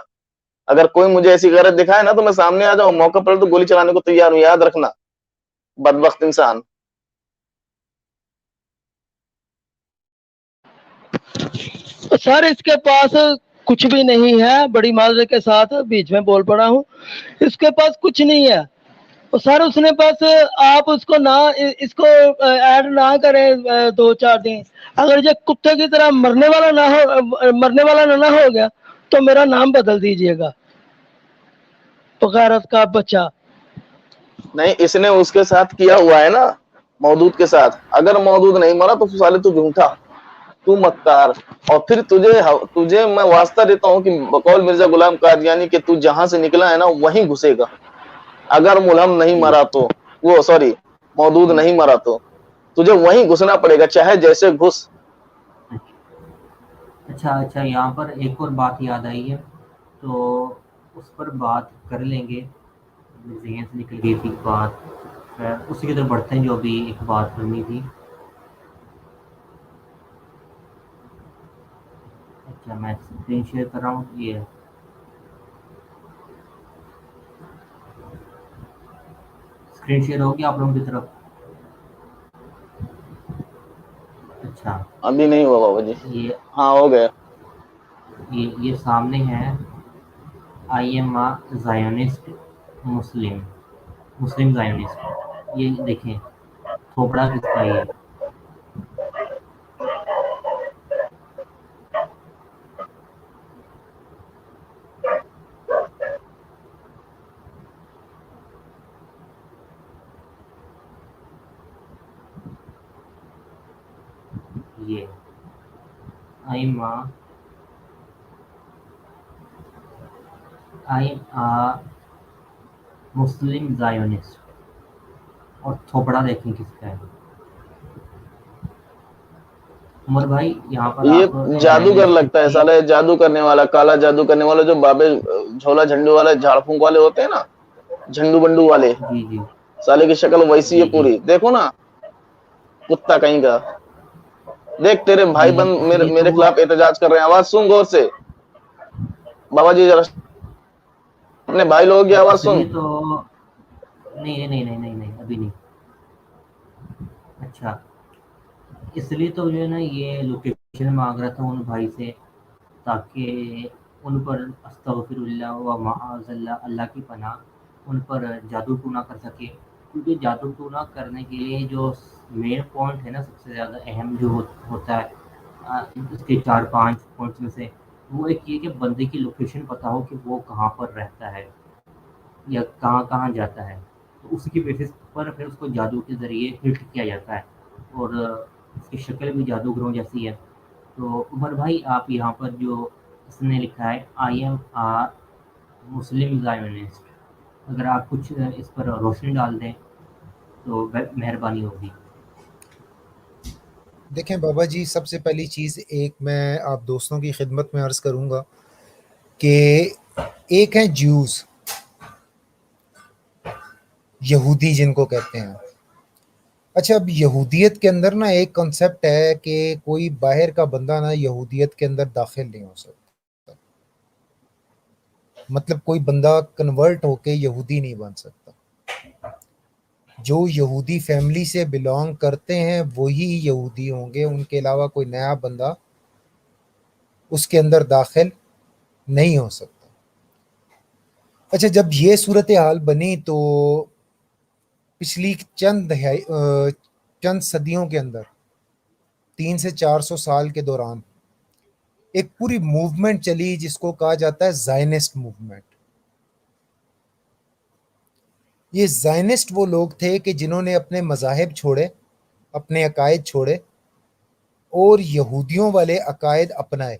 Speaker 7: اگر کوئی مجھے ایسی غیرت دکھائے نا تو میں سامنے آ جاؤں، موقع پر تو گولی چلانے کو تیار ہوں، یاد رکھنا بدبخت انسان.
Speaker 4: سر اس کے پاس کچھ بھی نہیں ہے، بڑی معذرت کے ساتھ بیچ میں بول پڑا ہوں، اس کے پاس کچھ نہیں ہے. سر اس نے بس آپ اس کو ایڈ نہ کریں 2-4 دن. اگر یہ کتے کی طرح مرنے والا نہ ہو گیا تو میرا نام بدل دیجئے گا، بغیرت کا بچہ.
Speaker 7: نہیں، اس نے اس کے ساتھ کیا ہوا ہے نا، مودود کے ساتھ. اگر مودود نہیں مرا تو سالے تو جھوٹا، تو مکار. اور پھر تجھے میں واسطہ دیتا ہوں کہ بقول مرزا غلام قادیانی کہ تو جہاں سے نکلا ہے نا وہیں گھسے گا. اگر ملہم نہیں مرا تو مودود نہیں مرا تو تجھے وہیں گھسنا پڑے گا، چاہے جیسے گھس.
Speaker 1: اچھا یہاں پر ایک اور بات یاد آئی ہے، تو اس پر بات کر لیں گے. ذہن سے نکل گئی تھی بات، خیر اسی کی طرف بڑھتے ہیں جو بھی ایک بات کرنی تھی. اچھا میں اسکرین شیئر کر رہا ہوں. یہ اسکرین شیئر ہوگی آپ لوگوں کی طرف؟ اچھا
Speaker 7: ابھی نہیں ہوا بابا جی.
Speaker 1: یہ
Speaker 7: ہاں ہو گیا.
Speaker 1: یہ سامنے ہے. آئی ایم زائونسٹ مسلم زائونسٹ. یہ دیکھیں تھوپڑا کس کا یہ یہ مسلم زائونسٹ. اور تھوپڑا دیکھیں کس کا ہے. عمر بھائی یہاں پر
Speaker 7: یہ
Speaker 1: آپ
Speaker 7: جادوگر لگتا ہے سالہ، جادو کرنے والا، کالا جادو کرنے والا، جو بابے جھولا جھنڈو والے جھاڑ پھونک والے ہوتے ہیں نا، جھنڈو بنڈو والے،
Speaker 1: جی
Speaker 7: سالے کی شکل ویسی ہے
Speaker 1: جی جی
Speaker 7: پوری. دیکھو نا کتا کہیں کا. دیکھ تیرے بھائی
Speaker 1: جی
Speaker 7: بند
Speaker 1: اس لیے تو
Speaker 7: میرے خلاف احتجاج کر رہے ہیں. آواز سن غور سے بابا جی، ذرا اپنے بھائی لوگوں کی آواز
Speaker 1: اس
Speaker 7: سن.
Speaker 1: لیے تو نہیں ابھی نہیں. اچھا اس لیے تو جو ہے نا یہ لوکیشن مانگ رہا تھا ان بھائی سے، تاکہ ان پر استغفر اللہ و معاذ اللہ، اللہ کی پناہ، ان پر جادو ٹونا کر سکے. کیونکہ جادو ٹونا کرنے کے لیے جو مین پوائنٹ ہے نا، سب سے زیادہ اہم جو ہوتا ہے اس کے 4-5 پوائنٹس میں سے، وہ ایک یہ کہ بندے کی لوکیشن پتہ ہو کہ وہ کہاں پر رہتا ہے یا کہاں جاتا ہے. تو اس کی بیسس پر پھر اس کو جادو کے ذریعے ہٹ کیا جاتا ہے، اور اس کی شکل بھی جادوگروں جیسی ہے. تو عمر بھائی آپ یہاں پر جو اس نے لکھا ہے آئی ایم مسلم زائونسٹ، اگر آپ کچھ اس پر روشنی ڈال دیں تو مہربانی ہوگی.
Speaker 6: دیکھیں بابا جی، سب سے پہلی چیز ایک میں آپ دوستوں کی خدمت میں عرض کروں گا کہ ایک ہیں جیوز، یہودی جن کو کہتے ہیں. اچھا اب یہودیت کے اندر نا ایک کنسپٹ ہے کہ کوئی باہر کا بندہ نا یہودیت کے اندر داخل نہیں ہو سکتا. مطلب کوئی بندہ کنورٹ ہو کے یہودی نہیں بن سکتا. جو یہودی فیملی سے بلانگ کرتے ہیں وہی یہودی ہوں گے، ان کے علاوہ کوئی نیا بندہ اس کے اندر داخل نہیں ہو سکتا. اچھا جب یہ صورتحال بنی تو پچھلی چند صدیوں کے اندر 300 سے 400 سال کے دوران ایک پوری موومنٹ چلی جس کو کہا جاتا ہے زائنسٹ موومنٹ. یہ زائنسٹ وہ لوگ تھے کہ جنہوں نے اپنے مذاہب چھوڑے، اپنے عقائد چھوڑے اور یہودیوں والے عقائد اپنائے.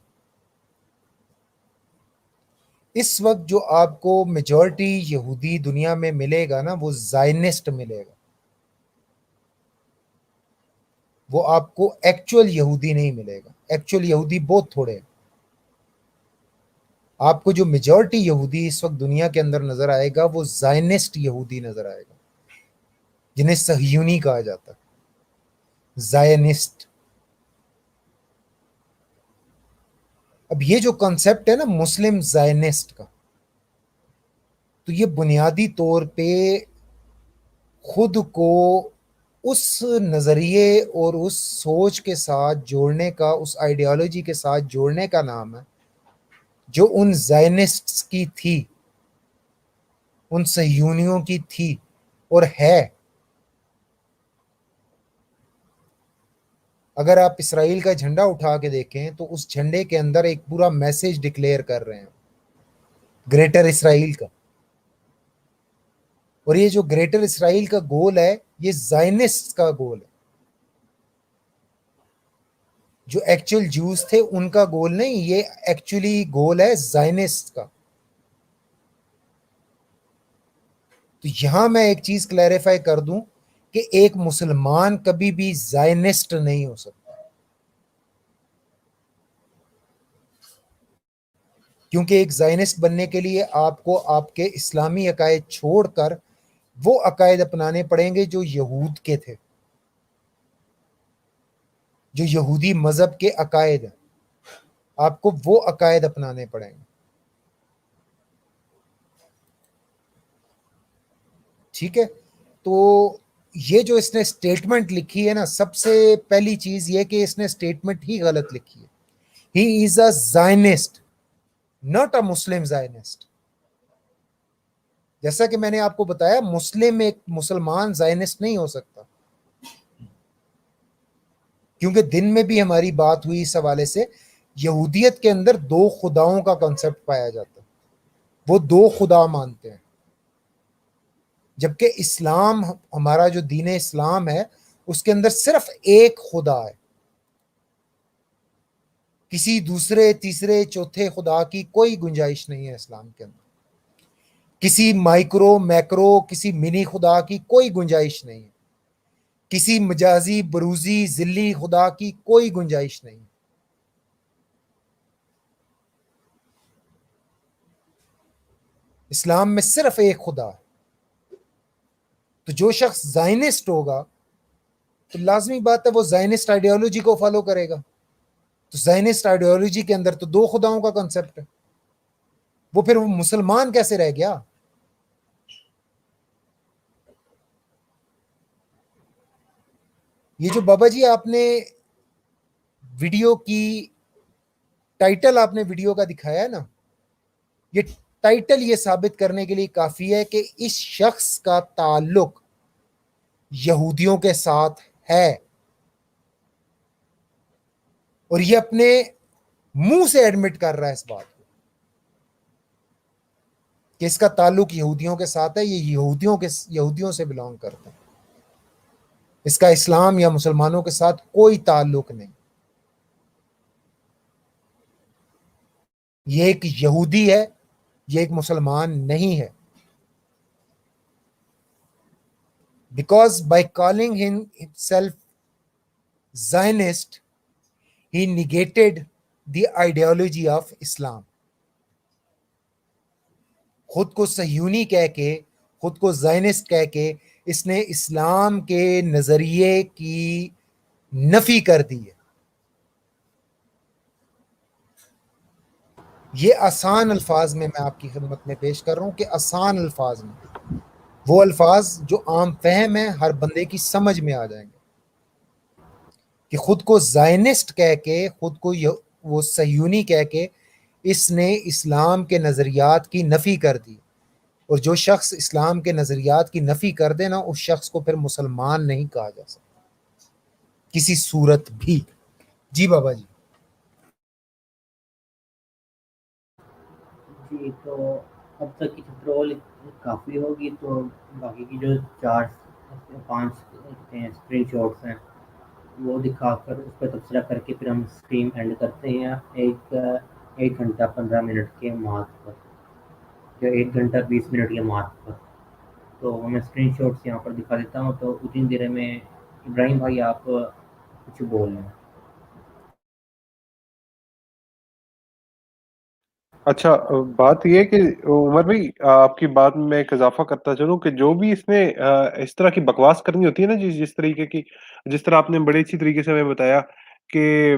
Speaker 6: اس وقت جو آپ کو میجورٹی یہودی دنیا میں ملے گا نا، وہ زائنسٹ ملے گا. وہ آپ کو ایکچول یہودی نہیں ملے گا. ایکچول یہودی بہت تھوڑے ہیں. آپ کو جو میجورٹی یہودی اس وقت دنیا کے اندر نظر آئے گا وہ زائنسٹ یہودی نظر آئے گا، جنہیں صہیونی کہا جاتا ہے، زائنسٹ. اب یہ جو کنسپٹ ہے نا مسلم زائنسٹ کا، تو یہ بنیادی طور پہ خود کو اس نظریے اور اس سوچ کے ساتھ جوڑنے کا، اس آئیڈیالوجی کے ساتھ جوڑنے کا نام ہے جو ان زائنسٹس کی تھی، ان صہیونیوں کی تھی اور ہے. اگر آپ اسرائیل کا جھنڈا اٹھا کے دیکھیں تو اس جھنڈے کے اندر ایک پورا میسج ڈکلیئر کر رہے ہیں، گریٹر اسرائیل کا. اور یہ جو گریٹر اسرائیل کا گول ہے یہ زائنسٹ کا گول ہے. جو ایکچول جوز تھے ان کا گول نہیں، یہ ایکچولی گول ہے زائنسٹ کا. تو یہاں میں ایک چیز کلیریفائی کر دوں کہ ایک مسلمان کبھی بھی زائنسٹ نہیں ہو سکتا، کیونکہ ایک زائنسٹ بننے کے لیے آپ کو آپ کے اسلامی عقائد چھوڑ کر وہ عقائد اپنانے پڑیں گے جو یہود کے تھے، جو یہودی مذہب کے عقائد ہیں. آپ کو وہ عقائد اپنانے پڑیں گے. ٹھیک ہے؟ تو یہ جو اس نے اسٹیٹمنٹ لکھی ہے نا، سب سے پہلی چیز یہ کہ اس نے اسٹیٹمنٹ ہی غلط لکھی ہے. He is a scientist not a Muslim scientist. جیسا کہ میں نے آپ کو بتایا مسلم ایک مسلمان زائنسٹ نہیں ہو سکتا، کیونکہ دن میں بھی ہماری بات ہوئی اس حوالے سے. یہودیت کے اندر 2 خداؤں کا کنسپٹ پایا جاتا ہے، وہ 2 خدا مانتے ہیں. جبکہ اسلام، ہمارا جو دین اسلام ہے، اس کے اندر صرف ایک خدا ہے. کسی دوسرے، تیسرے، چوتھے خدا کی کوئی گنجائش نہیں ہے اسلام کے اندر. کسی مائکرو، میکرو، کسی منی خدا کی کوئی گنجائش نہیں ہے. کسی مجازی، بروزی، ذلی خدا کی کوئی گنجائش نہیں. اسلام میں صرف ایک خدا ہے. تو جو شخص زائنسٹ ہوگا تو لازمی بات ہے وہ زائنسٹ آئیڈیالوجی کو فالو کرے گا. تو زائنسٹ آئیڈیالوجی کے اندر تو 2 خداؤں کا کنسپٹ ہے. وہ پھر وہ مسلمان کیسے رہ گیا؟ یہ جو بابا جی آپ نے ویڈیو کی ٹائٹل آپ نے ویڈیو کا دکھایا ہے نا، یہ ٹائٹل یہ ثابت کرنے کے لیے کافی ہے کہ اس شخص کا تعلق یہودیوں کے ساتھ ہے، اور یہ اپنے منہ سے ایڈمٹ کر رہا ہے اس بات کو کہ اس کا تعلق یہودیوں کے ساتھ ہے. یہ یہودیوں سے بلانگ کرتا ہے. اس کا اسلام یا مسلمانوں کے ساتھ کوئی تعلق نہیں. یہ ایک یہودی ہے، یہ ایک مسلمان نہیں ہے. Because by calling himself Zionist, he negated the ideology of Islam. خود کو صہیونی کہہ کے، خود کو زائنسٹ کہہ کے اس نے اسلام کے نظریے کی نفی کر دی ہے. یہ آسان الفاظ میں آپ کی خدمت میں پیش کر رہا ہوں کہ آسان الفاظ میں، وہ الفاظ جو عام فہم ہیں، ہر بندے کی سمجھ میں آ جائیں گے، کہ خود کو زائنسٹ کہہ کے، خود کو وہ صہیونی کہہ کے اس نے اسلام کے نظریات کی نفی کر دی. اور جو شخص اسلام کے نظریات کی نفی کر دے نا، اس شخص کو پھر مسلمان نہیں کہا جا سکتا کسی صورت بھی. جی بابا جی.
Speaker 1: جی تو اب تک کی چترول کافی ہوگی، تو باقی کی جو 4-5 اسکرین شاٹس ہیں وہ دکھا کر اس پہ تبصرہ کر کے پھر ہم اسٹریم اینڈ کرتے ہیں 1 گھنٹہ 15 منٹ کے مارک پر، یا 1 گھنٹہ 20 منٹ کے مارک پر. تو میں اسکرین شاٹس یہاں پر دکھا دیتا ہوں، تو اتنی دیر میں ابراہیم بھائی آپ کچھ بول رہے ہیں.
Speaker 3: اچھا، بات یہ ہے کہ عمر بھائی آپ کی بات میں ایک اضافہ کرتا چلوں کہ جو بھی اس نے اس طرح کی بکواس کرنی ہوتی ہے نا، جس طریقے کی، جس طرح آپ نے بڑے اچھی طریقے سے ہمیں بتایا کہ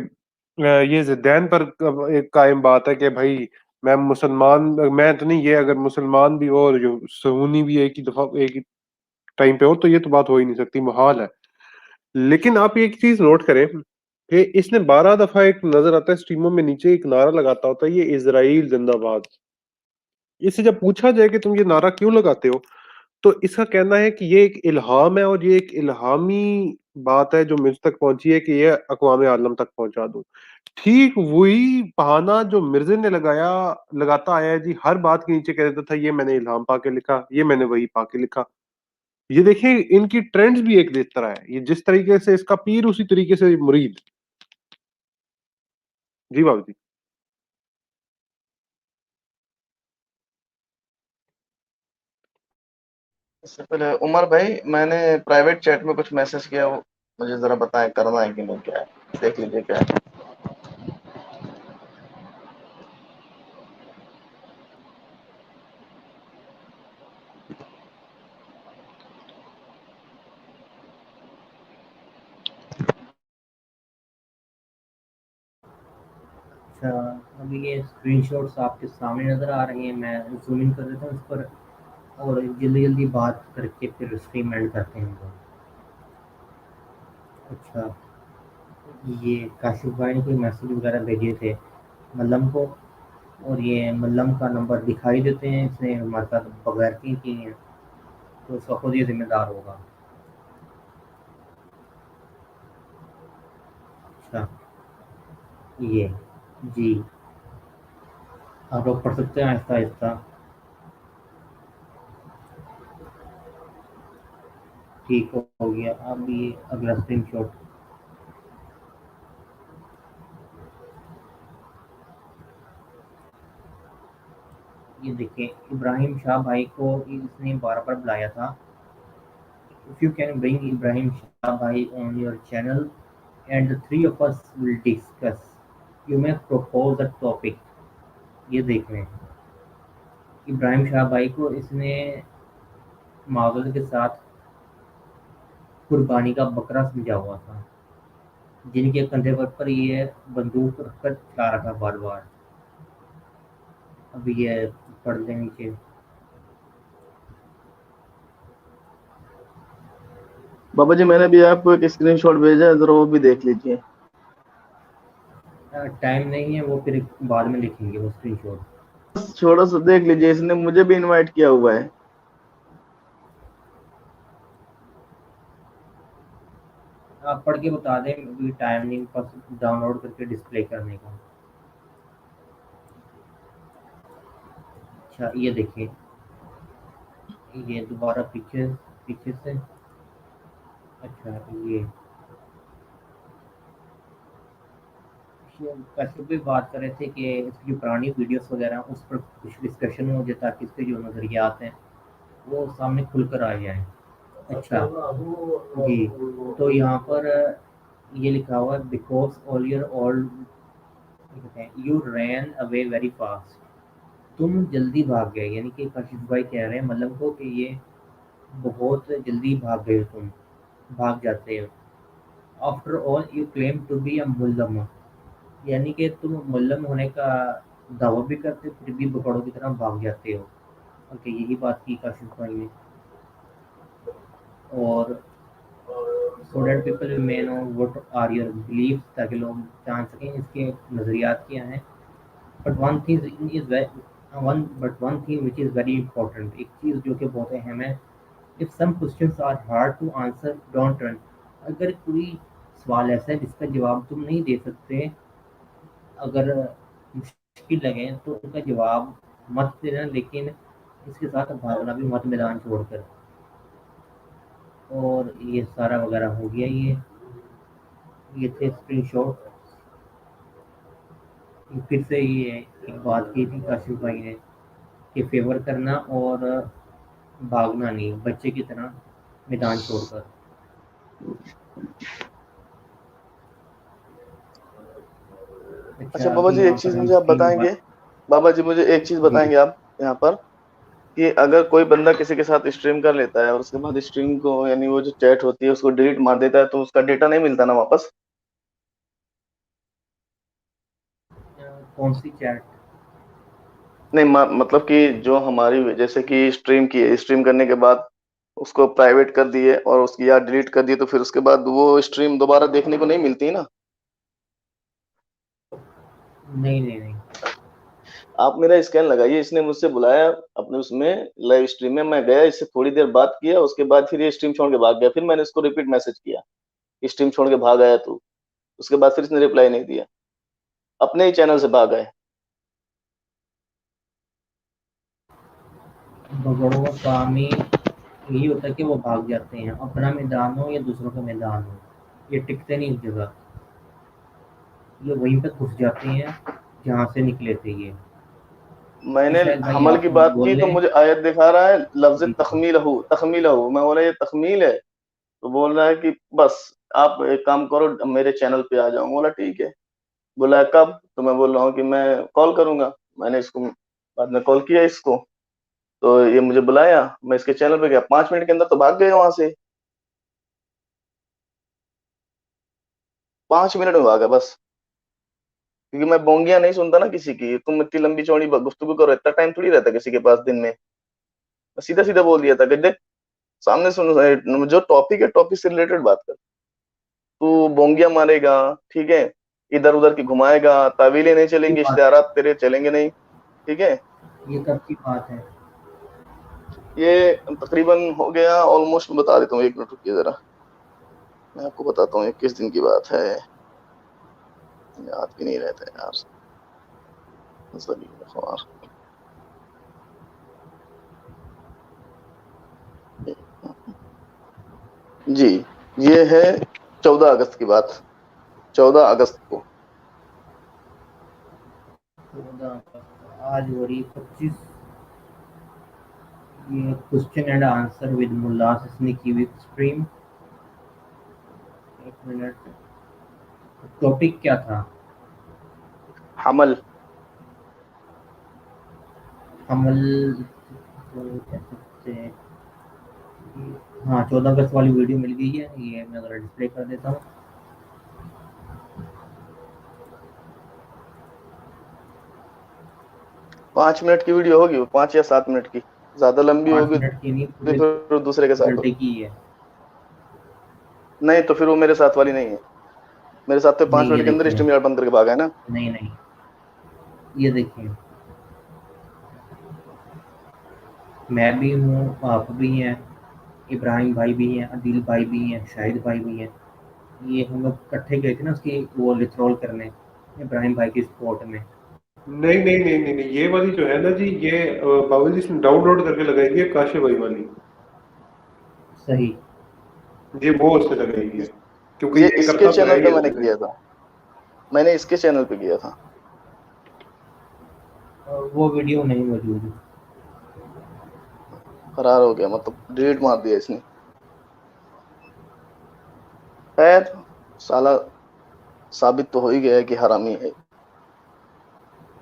Speaker 3: یہ ضدین پر ایک قائم بات ہے کہ بھائی میں مسلمان، میں تو نہیں، یہ اگر مسلمان بھی ہو اور جو سنی بھی ایک ہی دفعہ ایک ہی ٹائم پہ ہو تو یہ تو بات ہو ہی نہیں سکتی، محال ہے. لیکن آپ ایک چیز نوٹ کریں کہ اس نے 12 دفعہ ایک نظر آتا ہے اسٹریموں میں نیچے ایک نعرہ لگاتا ہوتا ہے، یہ اسرائیل زندہ باد. اس سے جب پوچھا جائے کہ تم یہ نعرہ کیوں لگاتے ہو تو اس کا کہنا ہے کہ یہ ایک الہام ہے، اور یہ ایک الہامی بات ہے جو مجھ تک پہنچی ہے کہ یہ اقوام عالم تک پہنچا دوں. ٹھیک وہی بہانہ جو مرزا نے لگاتا آیا ہے جی، ہر بات کے نیچے کہہ دیتا تھا یہ میں نے الہام پا کے لکھا، یہ میں نے وہی پا کے لکھا. یہ دیکھیں ان کی ٹرینڈز بھی ایک اس طرح ہے، یہ جس طریقے سے اس کا پیر اسی طریقے سے مرید. جی بابا جی.
Speaker 7: اس سے پہلے عمر بھائی میں نے پرائیویٹ چیٹ میں کچھ میسج کیا، وہ مجھے ذرا بتائیں کرنا ہے کہ نہیں، کیا ہے دیکھ لیجیے کیا ہے.
Speaker 1: اچھا، ابھی یہ اسکرین شاٹس آپ کے سامنے نظر آ رہے ہیں، میں زوم ان کر دیتا ہوں اس پر اور جلدی جلدی بات کر کے پھر اسٹریم اینڈ کرتے ہیں. اچھا، یہ کاشف بھائی نے کوئی میسج وغیرہ بھیجے تھے ملم کو، اور یہ ملم کا نمبر دکھائی دیتے ہیں، اس نے ہمارے ساتھ بغیرتی کی ہیں تو اس کا خود یہ ذمہ دار ہوگا. اچھا یہ جی آپ لوگ پڑھ سکتے ہیں آہستہ آہستہ. ٹھیک ہو گیا. اب یہ اگلا اسکرین شاٹ، یہ دیکھیں ابراہیم شاہ بھائی کو اس نے بار بار بلایا تھا. If you can bring Ibrahim Shah Bhai on your channel and the three of us will discuss. You may propose a topic. یہ دیکھ لیں ابراہیم شاہ بھائی کو اس نے معاوضہ کے ساتھ قربانی کا بکرا سمجھا ہوا تھا، جن کے کندھے پر یہ بندوق رکھ کر چلا رہا تھا بار بار. ابھی یہ پڑھ لیں نیچے.
Speaker 7: بابا جی میں نے بھی آپ کو ایک اسکرین شاٹ بھیجا ہے، ذرا وہ بھی دیکھ لیجیے.
Speaker 1: ٹائم نہیں ہے، وہ پھر بعد میں لکھیں گے وہ اسکرین شاٹ.
Speaker 7: بس چھوڑا سا دیکھ لیجیے، اس نے مجھے بھی انوائٹ کیا ہوا ہے.
Speaker 1: آپ پڑھ کے بتا دیں، ابھی ٹائم نہیں بس ڈاؤن لوڈ کر کے ڈسپلے کرنے کا. اچھا یہ دیکھیں، یہ دوبارہ پیچھے سے. اچھا یہ کاشف بھی بات کر رہے تھے کہ اس کی جو پرانی ویڈیوز وغیرہ ہیں اس پر کچھ ڈسکشن ہو جائے تاکہ اس کے جو نظریات ہیں وہ سامنے کھل کر آ جائیں. اچھا جی، تو یہاں پر یہ لکھا ہوا ہے because earlier all you ran away very fast. تم جلدی بھاگ گئے، یعنی کہ کاشف بھائی کہہ رہے ہیں ملم کو کہ یہ بہت جلدی بھاگ گئے، تم بھاگ جاتے ہو. After all you claim to be a Muslim, یعنی کہ تم ملم ہونے کا دعویٰ بھی کرتے پھر بھی بکڑوں کی طرح بھاگ جاتے ہو. اوکے یہی بات کی کاشف بھائی نے. اور so that people may know what are your beliefs، تاکہ لوگ جان سکیں اس کے نظریات کیا ہیں. but one thing is one thing which is very important، ایک چیز جو کہ بہت اہم ہے، if some questions are hard to answer don't run. اگر کوئی سوال ایسا ہے جس کا جواب تم نہیں دے سکتے، اگر مشکل لگے تو ان کا جواب مت دینا، لیکن اس کے ساتھ بھاگنا بھی مت میدان چھوڑ کر۔ اور یہ سارا وغیرہ ہو گیا، یہ تھے اسکرین شاٹ۔ پھر سے یہ ایک بات کی تھی کاشف بھائی نے کہ فیور کرنا اور بھاگنا نہیں، بچے کی طرح میدان چھوڑ کر۔
Speaker 7: اچھا
Speaker 1: اچھا
Speaker 7: بابا
Speaker 1: ابھی
Speaker 7: جی
Speaker 1: یہاں
Speaker 7: ایک
Speaker 1: پر
Speaker 7: چیز
Speaker 1: ہم
Speaker 7: مجھے آپ
Speaker 1: اسکرین
Speaker 7: بتائیں
Speaker 1: پر
Speaker 7: گے، بابا جی مجھے ایک چیز
Speaker 1: جی
Speaker 7: بتائیں گے آپ یہاں پر کہ اگر کوئی بندہ کسی کے ساتھ اسٹریم کر لیتا ہے اور اس کے بعد اسٹریم کو یعنی وہ جو چیٹ ہوتی ہے اس کو ڈیلیٹ مار دیتا ہے تو اس کا ڈیٹا نہیں ملتا نا واپس؟
Speaker 1: کون سی چیٹ؟
Speaker 7: نہیں مطلب کہ جو ہماری جیسے کہ اسٹریم کی ہے، اسٹریم کرنے کے بعد اس کو پرائیویٹ کر دیے اور اس کی یاد ڈیلیٹ کر دی تو پھر اس کے بعد وہ اسٹریم دوبارہ دیکھنے کو نہیں ملتی نا؟
Speaker 1: نہیں
Speaker 7: آپ میرا اسکین لگائیے، اس نے مجھ سے بلایا اپنے اس میں لائیو اسٹریم میں گیا، اس سے تھوڑی دیر بات کیا، اس کے بعد پھر یہ اسٹریم چھوڑ کے بھاگ گیا، پھر میں نے اس کو ریپیٹ میسج کیا اسٹریم چھوڑ کے بھاگ آیا تو اس کے بعد پھر اس نے ریپلائی نہیں دیا، اپنے ہی چینل سے بھاگ آئے۔
Speaker 1: بگڑوں کا کام ہی یہی ہوتا ہے کہ وہ بھاگ جاتے ہیں، اپنا میدان ہو یا دوسروں کا میدان ہو، یہ ٹکتے نہیں اس جگہ، یہ وہیں پہ گھس جاتے ہیں جہاں سے نکلے تھے یہ۔
Speaker 7: میں نے
Speaker 1: شاید بھائی
Speaker 7: حمل
Speaker 1: آپ
Speaker 7: کی بات
Speaker 1: بول
Speaker 7: کی تو
Speaker 1: لیں۔
Speaker 7: مجھے آیت دکھا رہا ہے لفظ
Speaker 1: جی
Speaker 7: تخمیل ہو، تخمیل ہو، میں بولا یہ تخمیل ہے تو بول رہا ہے کہ بس آپ ایک کام کرو میرے چینل پہ آ جاؤ، بولا ٹھیک ہے، بولا کب، تو میں بول رہا ہوں کہ میں کال کروں گا، میں نے اس کو بعد میں کال کیا اس کو تو یہ مجھے بلایا، میں اس کے چینل پہ گیا، 5 منٹ کے اندر تو بھاگ گیا وہاں سے، 5 منٹ میں بھاگا بس، کیونکہ میں بونگیاں نہیں سنتا نا کسی کی، تم اتنی لمبی چوڑی گفتگو کرو، اتنا ٹائم تھوڑی رہتا کسی کے پاس دن میں، میں سیدھا سیدھا بول دیا تھا کہ دیکھ سامنے سن، جو ٹاپک ہے ٹاپک سے ریلیٹڈ بات کر، تو بونگیاں مارے گا، ٹھیک ہے، ادھر ادھر کی گھمائے گا، تعویلیں نہیں چلیں
Speaker 1: کی
Speaker 7: گی،
Speaker 1: بات ہے،
Speaker 7: اشتہارات تیرے چلیں گے نہیں، ٹھیک ہے۔
Speaker 1: یہ کب کی بات ہے؟
Speaker 7: یہ تقریباً ہو گیا آلموسٹ، بتا دیتا ہوں، 1 منٹ رکیے ذرا، میں آپ کو بتاتا ہوں یہ کس دن کی بات ہے، یاد بھی نہیں رہتا یار، ذلیل خوار۔ جی یہ ہے 14 اگست کی بات، 14 اگست کو،
Speaker 1: 14 آج ہو رہی 25۔ یہ کوشچن اینڈ آنسر ود ملا اس نے کی ہوئی اسٹریم۔ ایک منٹ، ٹاپک کیا تھا؟
Speaker 7: حمل،
Speaker 1: عمل کو کہہ سکتے ہیں۔ ہاں 14 اگست والی ویڈیو مل گئی ہے، یہ میں ذرا ڈسپلے کر دیتا ہوں۔
Speaker 7: 5 منٹ کی ویڈیو ہوگی وہ، 5 یا 7 منٹ کی، زیادہ لمبی
Speaker 1: 5
Speaker 7: ہوگی
Speaker 1: منٹ کی نہیں،
Speaker 7: تو
Speaker 1: پورے
Speaker 7: پھر دوسرے کے ساتھ ہو،
Speaker 1: گھنٹے کی ہے۔
Speaker 7: نہیں تو پھر وہ میرے ساتھ والی نہیں ہے، میرے ساتھ تو پانچ
Speaker 1: نہیں یہ
Speaker 7: منٹ کے اندر
Speaker 1: دیکھیں،
Speaker 7: اسٹریم یارڈ بند کر کے بھاگا ہے نا۔
Speaker 1: نہیں یہ دیکھیں، میں بھی ہوں، آپ بھی ہیں، ابراہیم بھائی بھی ہیں، عدیل بھائی بھی ہیں، شاہد بھائی بھی ہیں، یہ ہم لوگ اکٹھے گئے تھے نا اس کی وہ لترول کرنے ابراہیم بھائی کی سپورٹ میں۔
Speaker 3: نہیں، یہ والی جو ہے نا جی، یہ بابا جی اس میں ڈاؤن لوڈ کر کے لگائیں گے کاشف بھائی والی،
Speaker 1: صحیح،
Speaker 3: جی وہ اس سے لگائیں گے، کیونکہ
Speaker 7: یہ
Speaker 3: یہ
Speaker 7: اس کے
Speaker 3: کرتا تو ہے
Speaker 7: چینل
Speaker 3: ہی
Speaker 7: پہ
Speaker 3: اس
Speaker 7: میں نے
Speaker 3: پہ۔
Speaker 7: کیا تھا، میں نے اس کے چینل پہ کیا تھا،
Speaker 1: وہ ویڈیو نہیں موجود۔
Speaker 7: فرار ہو گیا، مطلب ڈیلیٹ مار دیا اس نے، خیر سالہ ثابت تو ہو ہی گیا ہے کہ حرامی ہے۔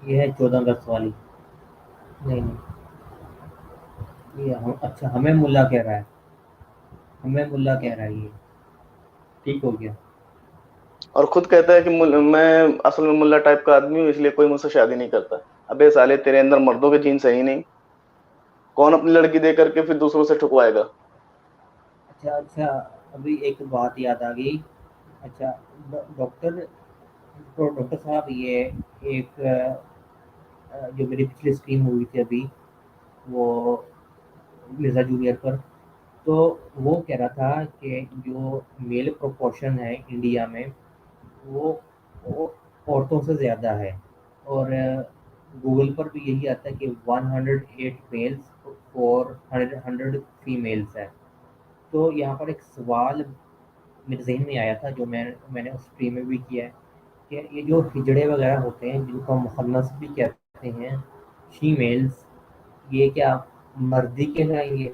Speaker 1: یہ ہے 14 اگست والی، نہیں یہ اچھا ہمیں ملا کہہ رہا ہے، ہمیں ملا کہہ رہا ہے، یہ ٹھیک ہو گیا۔
Speaker 7: اور خود کہتا ہے کہ میں اصل میں ملا ٹائپ کا آدمی ہوں، اس لیے کوئی مجھ سے شادی نہیں کرتا۔ ابے سالے تیرے اندر مردوں کے جین صحیح نہیں، کون اپنی لڑکی دے کر کے پھر دوسروں سے ٹھکوائے گا؟
Speaker 1: اچھا ابھی ایک بات یاد آ گئی۔ اچھا ڈاکٹر صاحب، یہ ایک جو میری پچھلی اسکرین ہوئی تھی ابھی وہ مرزا جونیئر پر، تو وہ کہہ رہا تھا کہ جو میل پروپورشن ہے انڈیا میں وہ عورتوں سے زیادہ ہے، اور گوگل پر بھی یہی آتا ہے کہ 108 میلس اور 100 فیمیلس ہے۔ تو یہاں پر ایک سوال میرے ذہن میں آیا تھا جو میں نے اس اسٹریم میں بھی کیا ہے کہ یہ جو ہجڑے وغیرہ ہوتے ہیں جن کو ہم مخنث بھی کہتے ہیں، فیمیلس، یہ کیا مردی کہلائیں گے؟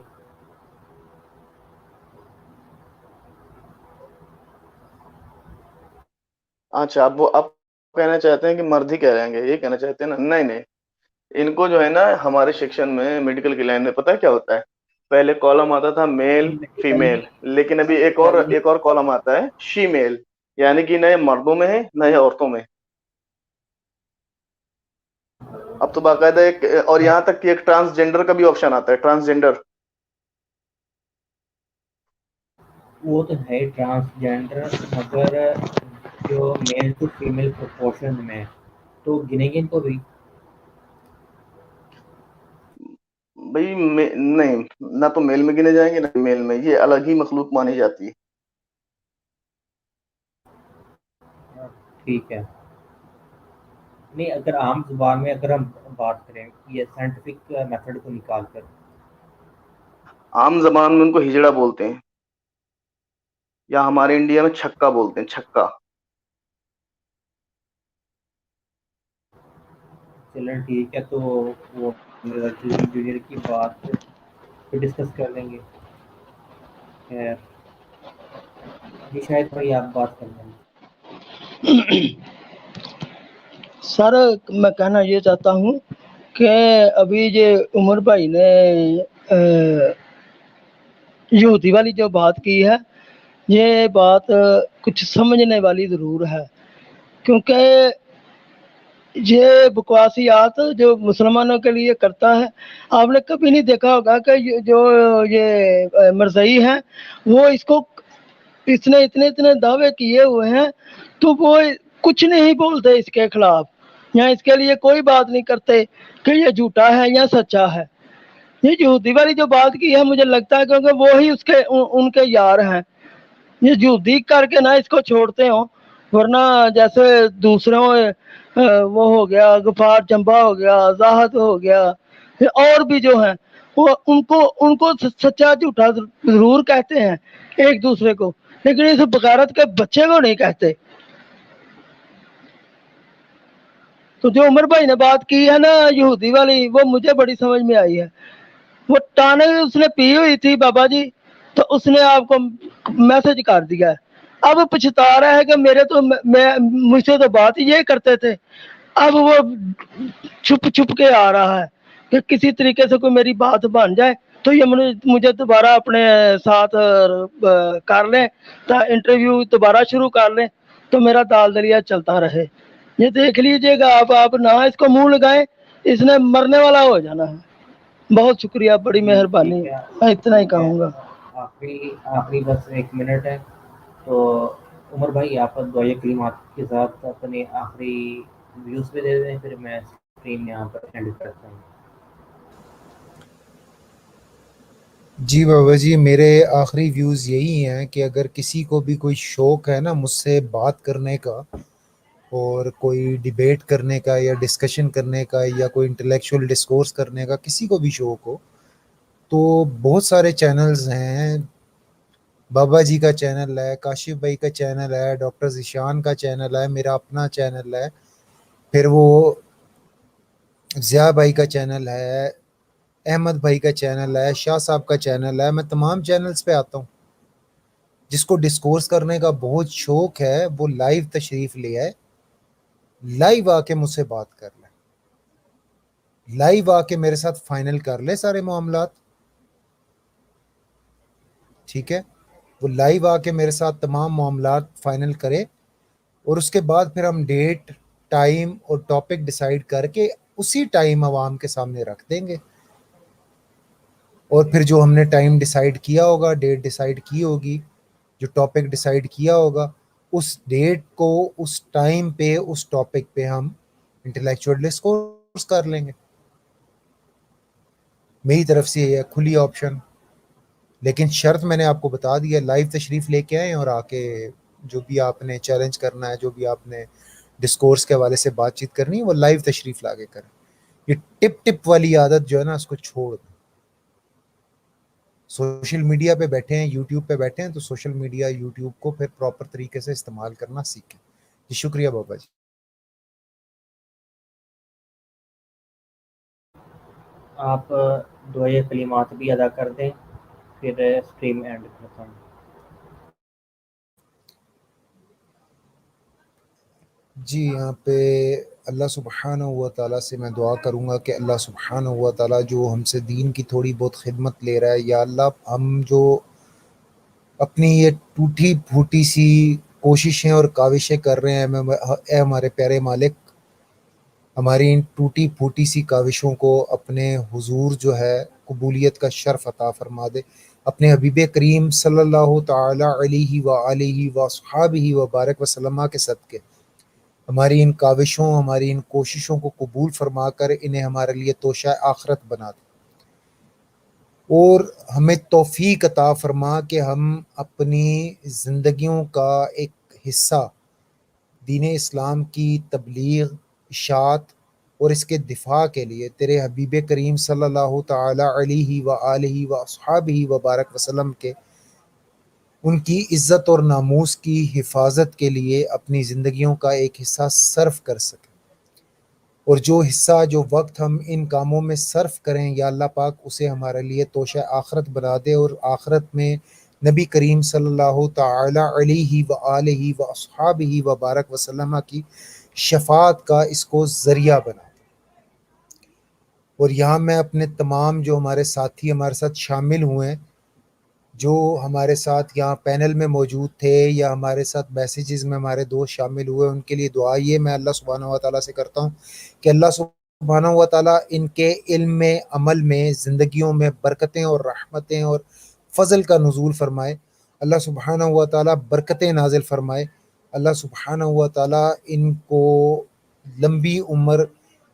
Speaker 7: اچھا، آپ کہنا چاہتے ہیں کہ مرد ہی کہہ رہیں گے، یہ کہنا چاہتے ہیں نا؟ نہیں نہیں، ان کو جو ہے نا ہمارے سیکشن میں میڈیکل کی لائن میں پتہ ہے کیا ہوتا ہے، پہلے کالم آتا تھا میل فیمیل، لیکن ابھی ایک اور کالم آتا ہے شی میل، یعنی کہ نہ یہ مردوں میں ہے نہ یہ عورتوں میں۔ اب تو باقاعدہ ایک، اور یہاں تک کہ ایک ٹرانسجینڈر کا بھی آپشن آتا ہے، ٹرانسجینڈر۔
Speaker 1: وہ تو ہے ٹرانسجینڈر، مگر جو میل ٹو فیمیل پروپورشن میں تو گنے گے ان کو بھی؟
Speaker 7: بھائی نہیں، نہ تو میل میں گنے جائیں گے نہ میل میں، یہ الگ ہی مخلوق مانی جاتی ہے۔
Speaker 1: ٹھیک ہے، نہیں اگر عام زبان میں اگر ہم بات کریں یہ سائنٹیفک میتھڈ کو نکال کر،
Speaker 7: عام زبان میں ان کو ہجڑا بولتے ہیں، یا ہمارے انڈیا میں چھکا بولتے ہیں، چھکا۔
Speaker 1: چلیں ٹھیک ہے، تو وہ جونیئر کی بات پھر ڈسکس کر لیں گے۔ خیر، جی شاید بھائی آپ بات کر لیں گے۔
Speaker 4: سر میں کہنا یہ چاہتا ہوں کہ ابھی یہ عمر بھائی نے یہودی والی جو بات کی ہے، یہ بات کچھ سمجھنے والی ضرور ہے، کیونکہ یہ بکواسیات جو مسلمانوں کے لیے کرتا ہے، آپ نے کبھی نہیں دیکھا ہوگا کہ جو یہ مرزائی ہیں وہ اس نے اتنے دعوے کیے ہوئے ہیں، تو وہ کچھ نہیں بولتے اس کے خلاف یا اس کے لیے کوئی بات نہیں کرتے کہ یہ جھوٹا ہے یا سچا ہے۔ یہ یہودی والی جو بات کی ہے، مجھے لگتا ہے کیونکہ وہی ان کے یار ہیں، یہ یہودی کر کے نہ اس کو چھوڑتے ہوں، ورنہ جیسے دوسروں وہ ہو گیا غفار جمبا ہو گیا، زاہد ہو گیا، اور بھی جو ہیں وہ ان کو سچا جھوٹا ضرور کہتے ہیں ایک دوسرے کو، لیکن اس بغیرت کے بچے کو نہیں کہتے۔ تو جو عمر بھائی نے بات کی ہے نا یہودی والی، وہ مجھے بڑی سمجھ میں آئی ہے۔ وہ ٹانے اس نے پی ہوئی تھی بابا جی، تو اس نے آپ کو میسج کر دیا ہے، اب پچھتا رہا ہے کہ مجھ سے تو بات یہ کرتے تھے، اب وہ چھپ کے آ رہا ہے کہ کسی طریقے سے کوئی میری بات بن جائے تو یہ مجھے دوبارہ اپنے ساتھ کر لیں، انٹرویو دوبارہ شروع کر لیں تو میرا دال دلیا چلتا رہے۔ یہ دیکھ لیجئے گا آپ نہ اس کو منہ لگائیں، اس نے مرنے والا ہو جانا ہے۔ بہت شکریہ، بڑی
Speaker 1: جی
Speaker 4: مہربانی،
Speaker 1: ٹھیک ہے،
Speaker 4: میں اتنا ہی کہوں گا۔
Speaker 1: آخری بس 1 منٹ ہے، تو عمر بھائی آپ دعائے کلمات کے ساتھ اپنے آخری ویوز پہ دے دیں، پھر میں اسٹریم یہاں پر اینڈ کرتا ہوں۔
Speaker 6: جی بابا جی، میرے آخری ویوز یہی ہیں کہ اگر کسی کو بھی کوئی شوق ہے نا مجھ سے بات کرنے کا، اور کوئی ڈیبیٹ کرنے کا یا ڈسکشن کرنے کا یا کوئی انٹلیکچوئل ڈسکورس کرنے کا کسی کو بھی شوق ہو، تو بہت سارے چینلز ہیں۔ بابا جی کا چینل ہے، کاشف بھائی کا چینل ہے، ڈاکٹر ذیشان کا چینل ہے، میرا اپنا چینل ہے، پھر وہ ضیاء بھائی کا چینل ہے، احمد بھائی کا چینل ہے، شاہ صاحب کا چینل ہے۔ میں تمام چینلز پہ آتا ہوں۔ جس کو ڈسکورس کرنے کا بہت شوق ہے وہ لائیو تشریف لے آئے، لائیو آ کے مجھ سے بات کر لیں، لائیو آ کے میرے ساتھ فائنل کر لے سارے معاملات، ٹھیک ہے؟ وہ لائیو آ کے میرے ساتھ تمام معاملات فائنل کرے، اور اس کے بعد پھر ہم ڈیٹ، ٹائم اور ٹاپک ڈیسائیڈ کر کے اسی ٹائم عوام کے سامنے رکھ دیں گے، اور پھر جو ہم نے ٹائم ڈیسائیڈ کیا ہوگا، ڈیٹ ڈیسائیڈ کی ہوگی، جو ٹاپک ڈیسائیڈ کیا ہوگا، اس ڈیٹ کو اس ٹائم پہ اس ٹاپک پہ ہم انٹلیکچوئل ڈسکورس کر لیں گے۔ میری طرف سے یہ کھلی آپشن، لیکن شرط میں نے آپ کو بتا دیا، لائیو تشریف لے کے آئیں اور آ کے جو بھی آپ نے چیلنج کرنا ہے، جو بھی آپ نے ڈسکورس کے حوالے سے بات چیت کرنی ہے، وہ لائیو تشریف لا کے کریں. یہ ٹپ والی عادت جو ہے نا اس کو چھوڑ دیں. سوشل میڈیا پہ بیٹھے ہیں، یوٹیوب پہ بیٹھے ہیں، تو سوشل میڈیا یوٹیوب کو پھر پراپر طریقے سے استعمال کرنا سیکھیں. جی شکریہ بابا جی.
Speaker 1: آپ دعائے کلمات بھی ادا کر دیں، پھر اسٹریم اینڈ کرتا ہوں.
Speaker 6: جی یہاں پہ اللہ سبحانہ و تعالیٰ سے میں دعا کروں گا کہ اللہ سبحانہ و تعالیٰ جو ہم سے دین کی تھوڑی بہت خدمت لے رہا ہے، یا اللہ ہم جو اپنی یہ ٹوٹی پھوٹی سی کوششیں اور کاوشیں کر رہے ہیں، اے ہمارے پیارے مالک، ہماری ان ٹوٹی پھوٹی سی کاوشوں کو اپنے حضور جو ہے قبولیت کا شرف عطا فرما دے. اپنے حبیب کریم صلی اللہ تعالی علیہ وآلہ وصحابہ وبارک وسلم کے صدقے ہماری ان کاوشوں، ہماری ان کوششوں کو قبول فرما کر انہیں ہمارے لیے توشہ آخرت بنا دے، اور ہمیں توفیق عطا فرما کہ ہم اپنی زندگیوں کا ایک حصہ دین اسلام کی تبلیغ، اشاعت اور اس کے دفاع کے لیے تیرے حبیب کریم صلی اللہ تعالی علیہ وآلہ وصحابہ وبارک وسلم کے ان کی عزت اور ناموس کی حفاظت کے لیے اپنی زندگیوں کا ایک حصہ صرف کر سکیں. اور جو حصہ، جو وقت ہم ان کاموں میں صرف کریں، یا اللہ پاک اسے ہمارے لیے توشہ آخرت بنا دے، اور آخرت میں نبی کریم صلی اللہ تعالی علیہ وآلہ وصحابہ وبارک وسلم کی شفاعت کا اس کو ذریعہ بنا دے. اور یہاں میں اپنے تمام جو ہمارے ساتھی ہمارے ساتھ شامل ہوئے ہیں، جو ہمارے ساتھ یہاں پینل میں موجود تھے یا ہمارے ساتھ میسیجز میں ہمارے دوست شامل ہوئے، ان کے لیے دعا یہ میں اللہ سبحانہ و تعالیٰ سے کرتا ہوں کہ اللہ سبحانہ و تعالیٰ ان کے علم میں، عمل میں، زندگیوں میں برکتیں اور رحمتیں اور فضل کا نزول فرمائے. اللہ سبحانہ و تعالیٰ برکتیں نازل فرمائے. اللہ سبحانہ و تعالیٰ ان کو لمبی عمر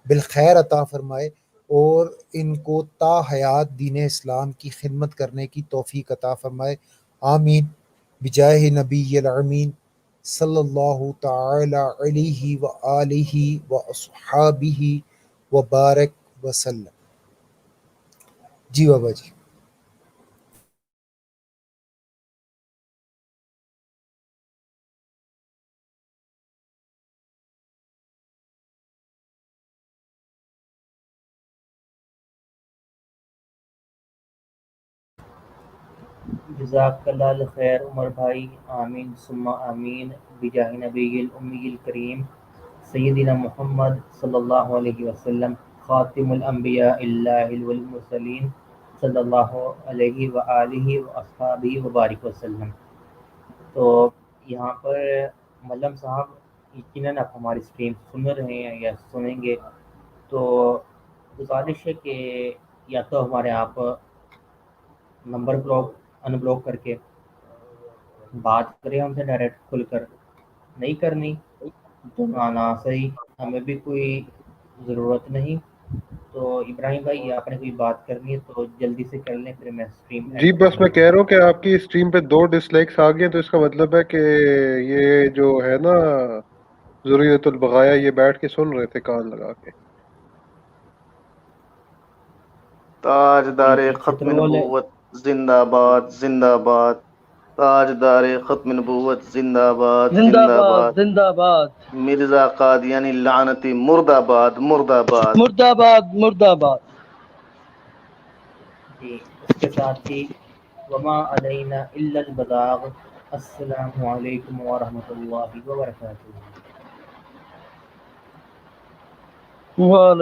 Speaker 6: بالخیر عطا فرمائے، اور ان کو تا حیات دین اسلام کی خدمت کرنے کی توفیق عطا فرمائے. آمین بجاہ نبی الامین صلی اللہ تعالی علیہ وآلہ واصحابہ وبارک وسلم. جی بابا جی.
Speaker 1: جزاک اللہ خیر عمر بھائی. آمین ثم آمین بجاہ نبی الامی الکریم سیدنا محمد صلی اللہ علیہ وسلم خاتم الانبیاء اللہ والمرسلین صلی اللہ علیہ وآلہ واصحابہ وبارک وسلم. تو یہاں پر ملم صاحب یقیناً آپ ہماری اسٹریم سن رہے ہیں یا سنیں گے، تو گزارش ہے کہ یا تو ہمارے آپ نمبر ان بلاک کر کے بات کریں ہم سے ڈائریکٹ کھل کر، نہیں کرنی تو نہ صحیح، ہمیں بھی کوئی ضرورت نہیں. تو ابراہیم بھائی آپ نے کوئی بات کرنی ہے تو جلدی سے کر لیں، پھر میں اسٹریم
Speaker 3: جی
Speaker 1: اینڈ
Speaker 3: بس
Speaker 1: کرتا
Speaker 3: میں
Speaker 1: ہوں.
Speaker 3: کہہ رہا ہوں کہ آپ کی اسٹریم پہ 2 ڈس لائکس آ گئے، تو اس کا مطلب ہے کہ یہ جو ہے نا ذریۃ البغایا، یہ بیٹھ کے سن رہے تھے کان لگا کے.
Speaker 7: تاجدار
Speaker 1: جی
Speaker 7: ختم
Speaker 1: چترول
Speaker 7: نبوت زندہ باد زندہ باد. تاجدار ختم نبوت زندہ باد
Speaker 4: زندہ
Speaker 7: زندہ
Speaker 4: باد
Speaker 7: باد.
Speaker 4: زندہ باد
Speaker 7: مرزا قادیانی لعنتی مرد آباد مرد آباد.
Speaker 4: مرد آباد مرد آباد.
Speaker 1: جی اس کے ساتھ ہی وما علینا الا البلاغ. السلام علیکم ورحمۃ اللہ وبرکاتہ.
Speaker 4: وعلیکم